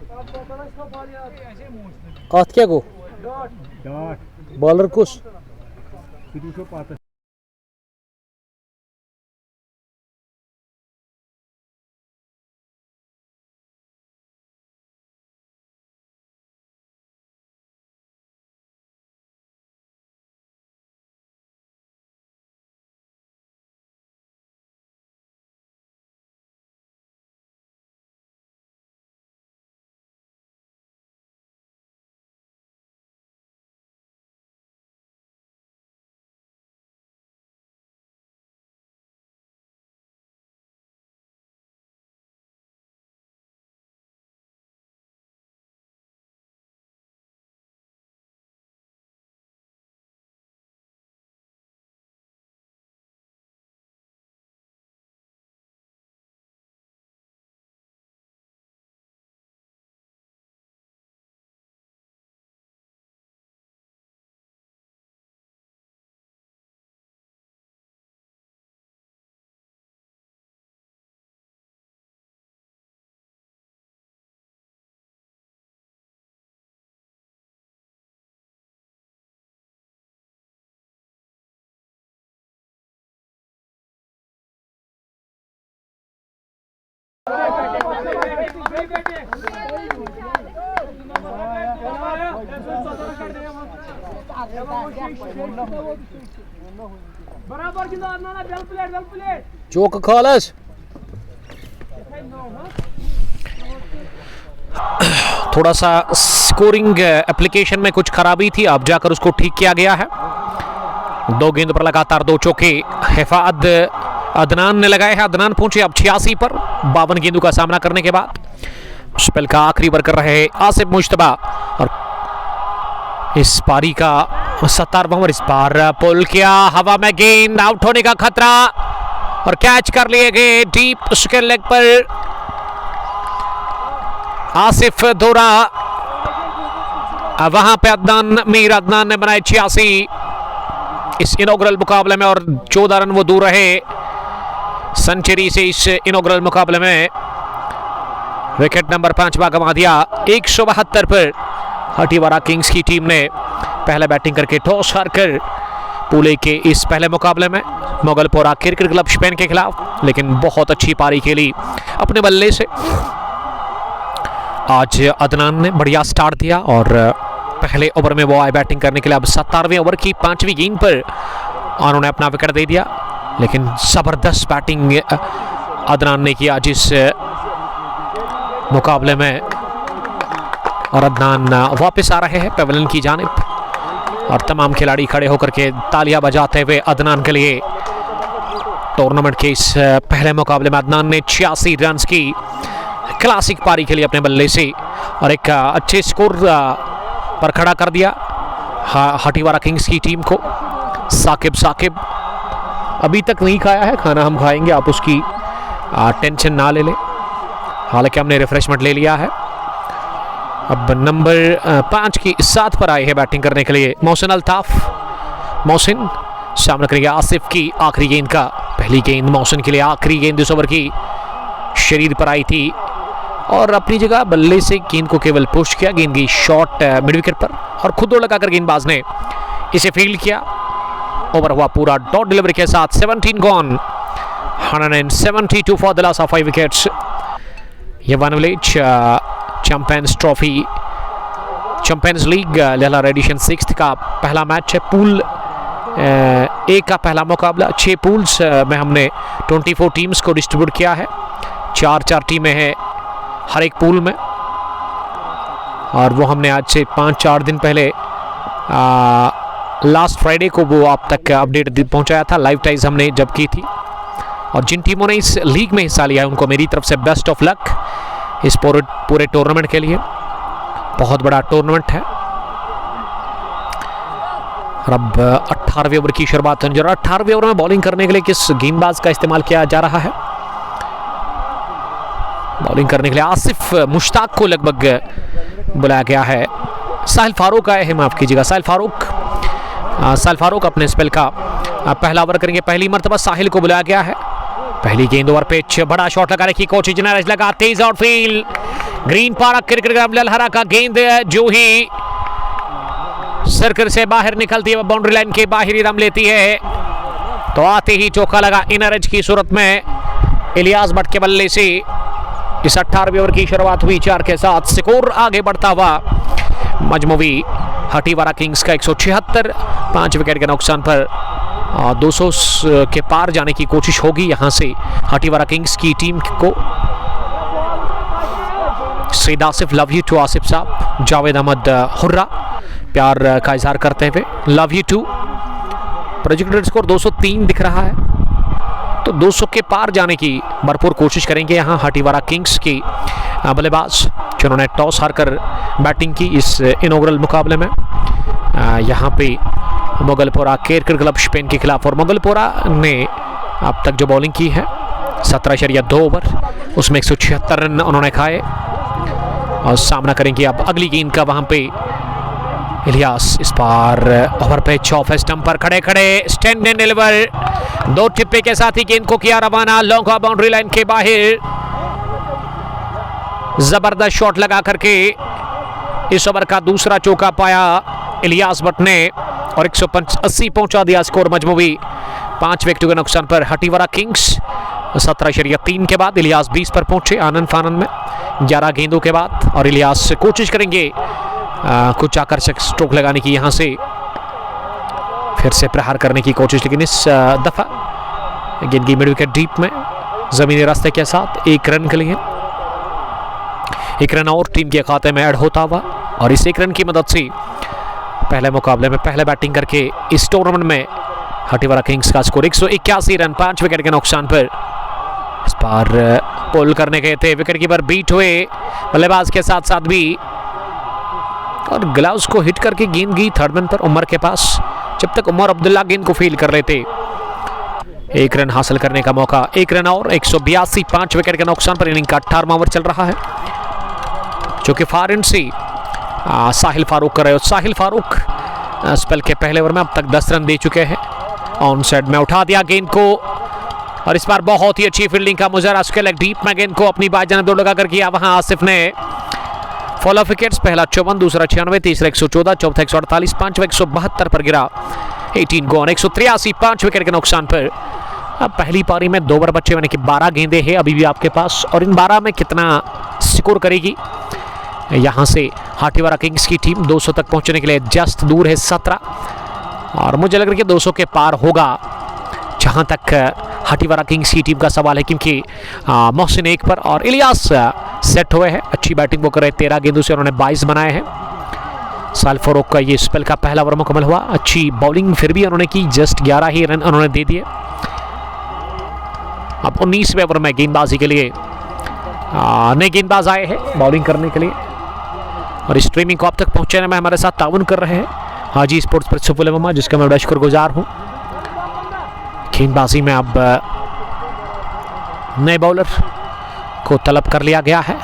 आत क्या को डॉट बॉलर कुछ चौक खालस थोड़ा सा स्कोरिंग एप्लीकेशन में कुछ खराबी थी, अब जाकर उसको ठीक किया गया है। 2 गेंद पर लगातार 2 चौके हिफात अदनान ने लगाए हैं। अदनान पहुंचे अब 86 पर 52 गेंदों का सामना करने के बाद। स्पेल का आखिरी ओवर कर रहे आसिफ मुश्तबा और इस पारी का 17वां ओवर। इस बार पुल किया, हवा में गेंद, आउट होने का खतरा और कैच कर लिए गए डीप स्क्वायर लेग पर। आसिफ दौरा, वहां पे अदनान मीर अदनान ने बनाए 86 इस इनॉग्रल मुकाबले में और 14 रन वो दूर रहे सेंचुरी से इस इनॉग्रल मुकाबले में। विकेट नंबर 5 गंवा दिया 172 पर। हटीवारा किंग्स की टीम ने पहले बैटिंग करके टॉस हारकर पुणे के इस पहले मुकाबले में मोगलपोरा क्रिकेट क्लब स्पेन के खिलाफ, लेकिन बहुत अच्छी पारी खेली अपने बल्ले से। आज अदनान ने बढ़िया स्टार्ट दिया और पहले ओवर में वो आए बैटिंग करने के लिए। अब 17वें ओवर की 5वीं गेंद पर उन्होंने अपना विकेट दे दिया, लेकिन जबरदस्त बैटिंग अदनान ने किया जिस मुकाबले में। और अदनान वापस आ रहे हैं पेवेलियन की जानिब और तमाम खिलाड़ी खड़े होकर के तालियां बजाते हुए अदनान के लिए। टूर्नामेंट के इस पहले मुकाबले में अदनान ने 86 रन की क्लासिक पारी खेली अपने बल्ले से और एक अच्छे स्कोर पर खड़ा कर दिया हटीवारा किंग्स की टीम को। साकिब अभी तक नहीं खाया है, खाना हम खाएंगे, आप उसकी टेंशन ना ले लें। हालांकि हमने रिफ्रेशमेंट ले लिया है। अब नंबर 5 की 7 पर आए हैं बैटिंग करने के लिए मोहसिन अल्ताफ। मोहसिन सामना करेंगे आसिफ की आखिरी गेंद का। पहली गेंद मोहसिन के लिए, आखिरी गेंद इस ओवर की शरीर पर आई थी और अपनी जगह बल्ले से गेंद को केवल पुश किया। गेंद की शॉट मिड विकेट पर और खुद दौड़ लगाकर गेंदबाज ने इसे फील्ड किया। ओवर हुआ पूरा डॉट डिलीवरी के साथ। 17 gone, 172 for the loss of 5 wickets. ये one village champions trophy champions league Lalhara edition 6 का पहला मैच है। पूल ए का पहला मुकाबला। 6 पूल्स में हमने 24 टीम्स को डिस्ट्रीब्यूट किया है। 4 टीमें हैं हर एक पूल में और वो हमने आज से 5-4 दिन पहले लास्ट फ्राइडे को वो आप तक अपडेट पहुंचाया था। लाइव टाइज हमने जब की थी और जिन टीमों ने इस लीग में हिस्सा लिया है उनको मेरी तरफ से बेस्ट ऑफ लक इस पूरे टूर्नामेंट के लिए। बहुत बड़ा टूर्नामेंट है। और अब 18वें ओवर की शुरुआत होने जा रहा है। 18वें ओवर में बॉलिंग करने के लिए किस गेंदबाज का इस्तेमाल किया जा रहा है? बॉलिंग करने के लिए आसिफ मुश्ताक को लगभग बुलाया गया है। साहिल फारूक आए हैं, माफ कीजिएगा, साहिल फारूक अपने स्पेल का पहला ओवर करेंगे। पहली मर्तबा साहिल को बुलाया गया है। पहली गेंद ओवर पिच, बड़ा शॉट लगाने की कोशिश, नरज लगा तेज outfield. Green park cricket club Lalhara का गेंद जो ही सर्कल से बाहर निकलती है, बाउंड्री लाइन के बाहर ही दम लेती है तो आते ही चौका लगा इनरज की सूरत में इलियास भट्ट के बल्ले से। इस 18वें ओवर की शुरुआत हुई 4 के साथ। स्कोर आगे बढ़ता हुआ मजमूवी हटीवारा किंग्स का 176, 5 विकेट के नुकसान पर 200 के पार जाने की कोशिश होगी यहां से हटीवारा किंग्स की टीम को। Saeed Asif, love you too Asif साहब। जावेद अहमद हुर्रा प्यार का इजहार करते हुए love you too. Projected score 203 दिख रहा है तो 200 के पार जाने की भरपूर कोशिश करेंगे यहाँ हटीवारा किंग्स की बल्लेबाज जिन्होंने टॉस हारकर बैटिंग की इस इनॉग्रल मुकाबले में। यहाँ पे मोगलपोरा क्रिकेट क्लब स्पेन के खिलाफ और मोगलपोरा ने अब तक जो बॉलिंग की है 17.2 ओवर, उसमें 176 रन उन्होंने खाए और सामना करेंगे अब अगली गेंद का। वहाँ पे इलियास इस बार ओवर पे ऑफ स्टंप पर खड़े खड़े स्टैंड एंड डिलीवर, 2 टिप्पे के साथ ही गेंद को किया रवाना लॉन्ग बाउंड्री लाइन के बाहर। जबरदस्त शॉट लगा करके इस ओवर का दूसरा चौका पाया इलियास भट्ट ने और 180 पहुंचा दिया स्कोर मजमूवी 5 विकेटों के नुकसान पर हटीवारा किंग्स। 17.3 के बाद इलियास 20 पर पहुंचे आनंद फानंद में 11 गेंदों के बाद और इलियास कोशिश करेंगे कुछ आकर्षक स्ट्रोक लगाने की। यहां से फिर से प्रहार करने की कोशिश, लेकिन इस दफा गेंद की मिड विकेट डीप में जमीनी रास्ते के साथ 1 रन के लिए। 1 रन और टीम के खाते में ऐड होता हुआ, और इस 1 रन की मदद से पहले मुकाबले में पहले बैटिंग करके इस टूर्नामेंट में हटीवारा किंग्स का स्कोर 181 रन 5 विकेट के नुकसान पर। इस बार पुल करने गए थे, विकेट कीपर बीट हुए बल्लेबाज के साथ साथ भी, और ग्लव्स को हिट करके गेंद गई थर्ड मैन पर उमर के पास, जब तक उमर अब्दुल्ला गेंद को फील कर लेते। 1 रन हासिल करने का मौका, 1 रन और 182 5 विकेट के नुकसान पर। इनिंग का 18वां ओवर चल रहा है, जो कि फार एंड से साहिल फारूक कर रहे हो। साहिल फारूक स्पेल के पहले ओवर में अब तक 10 रन दे चुके हैं। ऑन साइड में उठा दिया गेंद को, और इस बार बहुत ही अच्छी फील्डिंग का मुजाहरा। उसके लेग डीप में गेंद को अपनी बाई जानिब दौड़ लगाकर किया। वहां आसिफ ने फॉलो ऑफ विकेट्स, पहला 54, दूसरा 96, तीसरा 114, चौथा 148, पांचवा 172 पर गिरा। 18 गॉन 183 5 विकेट के नुकसान पर। अब पहली पारी में 2 ओवर बचे, यानी कि 12 गेंदें हैं अभी भी आपके पास, और इन 12 में कितना स्कोर करेगी। यहां से हाटीवारा किंग्स की टीम 200 तक पहुंचने के लिए जस्ट दूर है 17, और मुझे लग रहा है कि 200 के पार होगा जहां तक हाटीवारा किंग्स की टीम का सवाल है, क्योंकि मोहसिन 1 पर और इलियास सेट हुए हैं। अच्छी बैटिंग वो कर रहे, 13 गेंदों से उन्होंने 22 बनाए हैं। साहिल फारूक का ये स्पेल का पहला ओवर मुकम्मल हुआ। अच्छी बॉलिंग फिर भी उन्होंने की, जस्ट 11 ही रन उन्होंने दे दिए। अब 19वें ओवर में गेंदबाजी के लिए नए गेंदबाज आए हैं बॉलिंग करने के लिए, और स्ट्रीमिंग को अब तक पहुंचाने में हमारे साथ ताउन कर रहे हैं हाजी स्पोर्ट्स पर सुफुल ममा, जिसका मैं बड़ा शुक्रगुजार हूं। गेंदबाजी में अब नए बॉलर को तलब कर लिया गया है।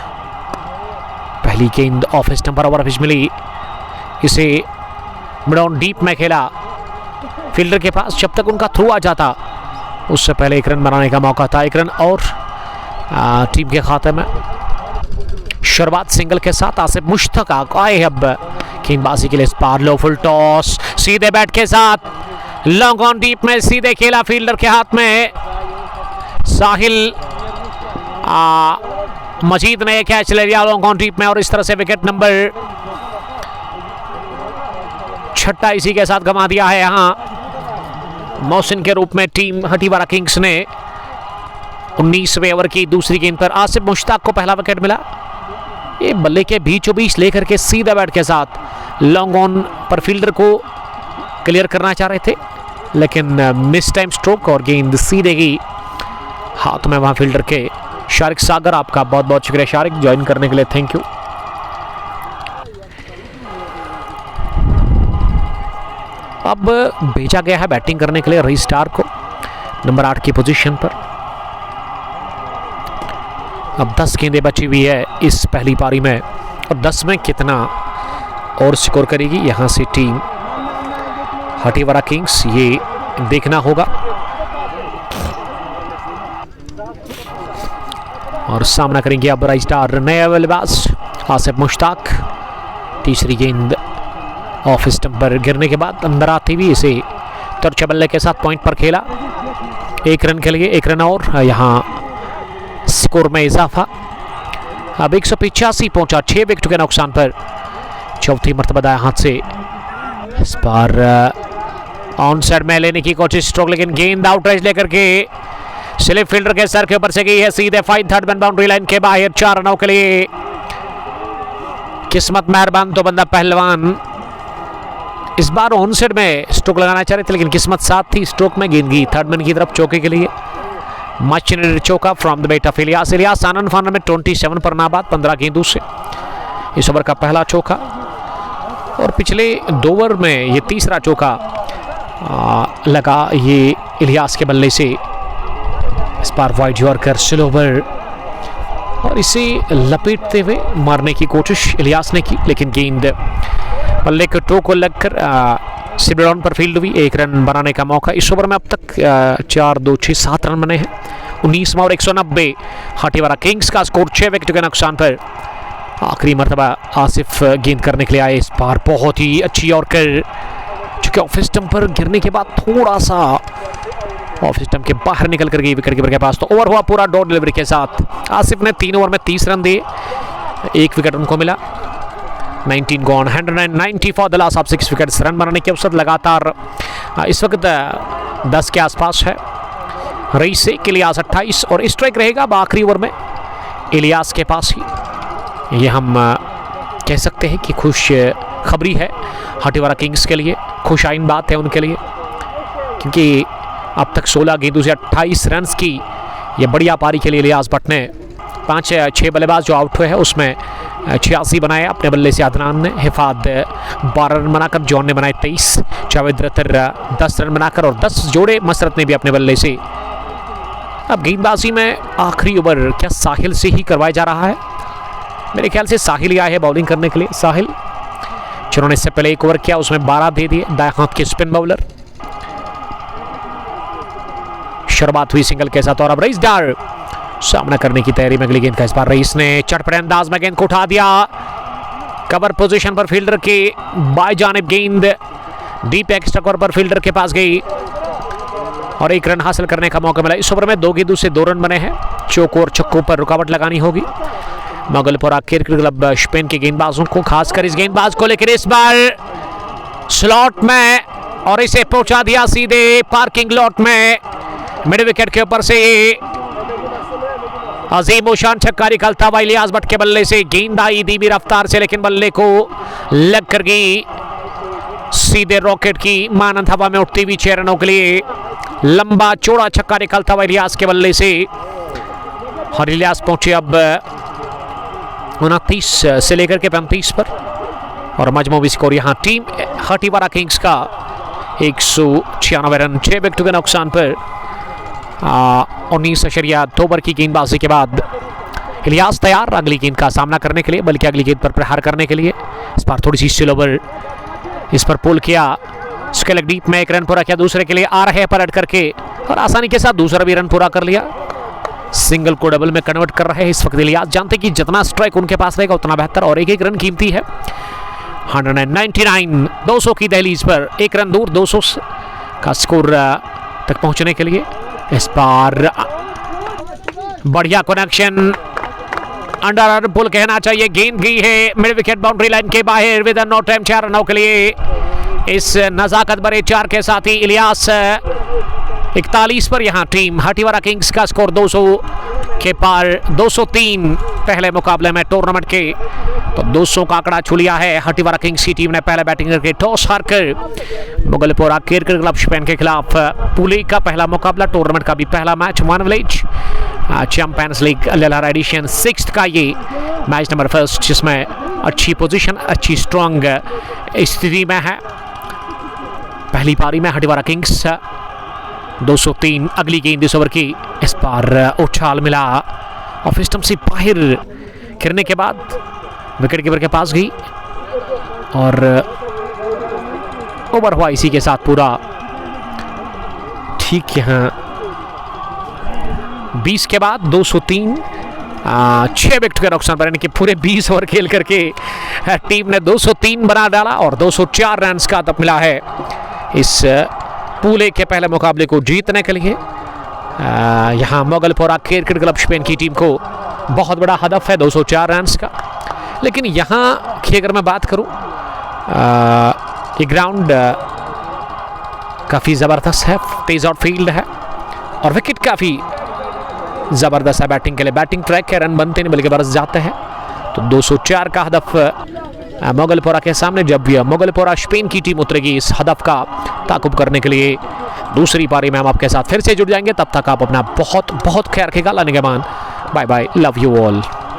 पहली गेंद ऑफ स्टंपर ओवर पिच मिली, इसे मिड ऑन डीप में खेला फील्डर के पास। जब तक उनका थ्रू आ जाता उससे पहले 1 रन बनाने का मौका था। 1 रन और टीम के खाते में। शुरुआत सिंगल के साथ आसिफ मुश्ताक आए अब गेंदबाजी के लिए। इस पार लो फुल टॉस, सीधे बैट के साथ लॉन्ग ऑन डीप में सीधे खेला फील्डर के हाथ में। साहिल मजीद ने कैच ले लिया लॉन्ग ऑन डीप में, और इस तरह से विकेट नंबर 6 इसी के साथ गंवा दिया है यहाँ मोहसिन के रूप में टीम हटीवारा किंग्स ने। 19वें ओवर की दूसरी गेंद पर आसिफ मुश्ताक को पहला विकेट मिला। ये बल्ले के बीचों बीच लेकर के सीधा बैट के साथ लॉन्ग ऑन पर फील्डर को क्लियर करना चाह रहे थे, लेकिन मिस टाइम स्ट्रोक और गेंद सीधे गई हाथ में वहां फील्डर के। शारिक सागर, आपका बहुत बहुत शुक्रिया शारिक, ज्वाइन करने के लिए थैंक यू। अब भेजा गया है बैटिंग करने के लिए रीस्टार को नंबर 8 की पोजीशन पर। अब 10 गेंदें बची हुई है इस पहली पारी में, और 10 में कितना और स्कोर करेगी यहां से टीम हटीवारा किंग्स, ये देखना होगा। और सामना करेंगे अब रीस्टार नए बल्लेबाज आसिफ मुश्ताक। तीसरी गेंद ऑफ स्टंप पर गिरने के बाद अंदर आती हुई इसे तिरछे बल्ले के साथ पॉइंट पर खेला। 1 रन के लिए 1 रन और यहां स्कोर में इजाफा। अब 185 पहुंचा 6 विकेट के नुकसान पर। चौथी मर्तबा दाएं हाथ से इस बार ऑन साइड में लेने की कोशिश स्ट्रोक, लेकिन गेंद आउट रेंज लेकर के स्लिप फील्डर के सर के ऊपर से गई है सीधे fine third man boundary line के बाहर। 4 रनों के लिए किस्मत मेहरबान तो बंदा पहलवान। इस बार ऑन साइड में स्ट्रोक लगाना चाह रहे थे, लेकिन किस्मत साथ थी स्ट्रोक में, गेंद गई थर्ड मैन की तरफ चौके के लिए। मच नीडेड चौका from the bat of Ilyas. Ilyas आनंद फान में 27 पर नाबाद 15 गेंदों से इस ओवर का पहला चौका, और पिछले 2 ओवर में ये तीसरा चौका लगा ये इलियास के बल्ले से। इस बार वाइड यॉर्कर स्लो ओवर, और इसे लपेटते हुए मारने की कोशिश इलियास ने की, लेकिन गेंद बल्ले के टो को लगकर सिबडाउन पर फील्ड हुई। 1 रन बनाने का मौका। इस ओवर में अब तक 4, 2, 6, 7 रन बने हैं। 19वां और 190 हटीवारा किंग्स का स्कोर 6 विकेट के नुकसान पर। आखिरी मरतबा आसिफ गेंद करने के लिए आए। इस बार बहुत ही अच्छी यॉर्कर, चूंकि ऑफ स्टंप पर गिरने के बाद थोड़ा सा ऑफ स्टंप के बाहर निकल कर गई विकेट कीपर के पास, तो ओवर हुआ पूरा डॉट डिलीवरी के साथ। आसिफ ने 3 ओवर में 30 रन दिए, 1 विकेट उनको मिला। 19 gone 190 for the loss of 6 wickets. Run बनाने के अवसर लगातार इस वक्त 10 के आसपास है। रईस से इलियास 28 और स्ट्राइक रहेगा आखिरी ओवर में इलियास के पास ही। ये हम कह सकते हैं कि खुश खबरी है हटीवारा किंग्स के लिए, खुश आइन बात है उनके लिए, क्योंकि अब तक 16 गेंदों से 28 रन्स की ये बढ़िया पारी के लिए इलियास भट्ट ने 5-6 बल्लेबाज जो आउट हुए हैं उसमें 86 बनाए अपने बल्ले से। अदनान ने हिफात 12 रन बनाकर, जॉन ने बनाए 23, जावेद रतर 10 रन बनाकर और 10 जोड़े मसरत ने भी अपने बल्ले से। अब गेंदबाजी में आखिरी ओवर क्या साहिल से ही करवाया जा रहा है? मेरे ख्याल से साहिल ही आए हैं बॉलिंग करने के लिए। साहिल जिन्होंने इससे पहले एक ओवर किया उसमें 12 दे दिए, दाएं हाथ के स्पिन बॉलर। शुरुआत हुई सिंगल के साथ और अब रईस डार सामना करने की तैयारी में अगली गेंद का। इस बार रईस ने चटपटे अंदाज में गेंद को उठा दिया, कवर पोजीशन पर फील्डर के बाएं जानिब गेंद डीप एक्स्ट्रा कवर पर फील्डर के पास गई और 1 रन हासिल करने का मौका मिला। इस ओवर में 2 गेंदों से 2 रन बने हैं। चौकों और छक्कों पर रुकावट लगानी होगी मोगलपुरा क्रिकेट क्लब स्पेन के गेंदबाजों को, खासकर इस गेंदबाज को, लेकिन इस बार स्लॉट में और इसे पहुंचा दिया सीधे पार्किंग लॉट में। मिड विकेट के ऊपर से अजीम उशान छक्का निकलता हुआ इलियास भट्ट के बल्ले से। गेंद आई धीमी रफ्तार से लेकिन बल्ले को लग कर गई सीधे रॉकेट की मानंद हवा में उठती हुई 6 रनों के लिए। लंबा चौड़ा छक्का निकलता हुआ इलियास के बल्ले से और इलियास पहुंचे अब 29 से लेकर के 35 पर और मजमूई स्कोर यहां टीम हटीवारा किंग्स का 196 रन 6 विकेटों के नुकसान पर। 19.2 ओवर की गेंदबाजी के बाद इलियास तैयार अगली गेंद का सामना करने के लिए, बल्कि अगली गेंद पर प्रहार करने के लिए। इस बार थोड़ी सी स्टिल ओवर इस पर पुल किया, उसके लेग डीप में 1 रन पूरा किया, दूसरे के लिए आ रहे पलट करके और आसानी के साथ दूसरा भी रन पूरा कर लिया। सिंगल को डबल में कन्वर्ट कर रहे हैं इस वक्त इलियास। जानते कि जितना स्ट्राइक उनके पास रहेगा उतना बेहतर और एक रन कीमती है। 199 200 की दहलीज पर 1 रन दूर 200 का स्कोर तक पहुंचने के लिए। इस बार बढ़िया कनेक्शन, अंडर आर्म पुल कहना चाहिए, गेंद गई है मिड विकेट बाउंड्री लाइन के बाहर विद नो टाइम 4 रनों के लिए। इस नजाकत भरे 4 के साथ ही इलियास 41 पर यहां टीम हटीवारा किंग्स का स्कोर 200 के पार। 203 पहले मुकाबले में टूर्नामेंट के, तो 200 का आंकड़ा छू लिया है हटीवारा किंग्स की टीम ने। पहले बैटिंग करके टॉस हारकर मोगलपुरा क्रिकेट क्लब स्पेन के खिलाफ पुले का पहला मुकाबला, टूर्नामेंट का भी पहला match, one village champions league Lalhara edition 6 का ये मैच नंबर 1, जिसमें अच्छी पोजीशन, अच्छी स्ट्रॉन्ग स्थिति में है। पहली पारी में हटीवारा किंग्स 203, अगली गेंद इस ओवर की। इस बार उछाल मिला ऑफ स्टंप से बाहर गिरने के बाद विकेट कीपर के पास गई और ओवर हुआ इसी के साथ पूरा। ठीक यहाँ 20 के बाद 203, 6 विकेट के नुकसान पर, यानी कि पूरे 20 ओवर खेल करके टीम ने 203 बना डाला और 204 रन का तब मिला है इस पूले के पहले मुकाबले को जीतने के लिए। यहाँ मोगलपुरा क्रिकेट क्लब स्पेन की टीम को बहुत बड़ा हदफ है 204 रन का। लेकिन यहाँ की अगर मैं बात करूँ, ये ग्राउंड काफ़ी ज़बरदस्त है, तेज आउट फील्ड है और विकेट काफ़ी ज़बरदस्त है बैटिंग के लिए। बैटिंग ट्रैक के रन बनते नहीं बल्कि बरस जाते हैं। तो 204 का हदफ मोगलपुरा के सामने, जब भी मोगलपुरा स्पेन की टीम उतरेगी इस हदफ का ताकुब करने के लिए। दूसरी पारी में हम आपके साथ फिर से जुड़ जाएंगे, तब तक आप अपना बहुत बहुत ख्याल रखिएगा। अल्लाह निगहबान, bye bye, love you all.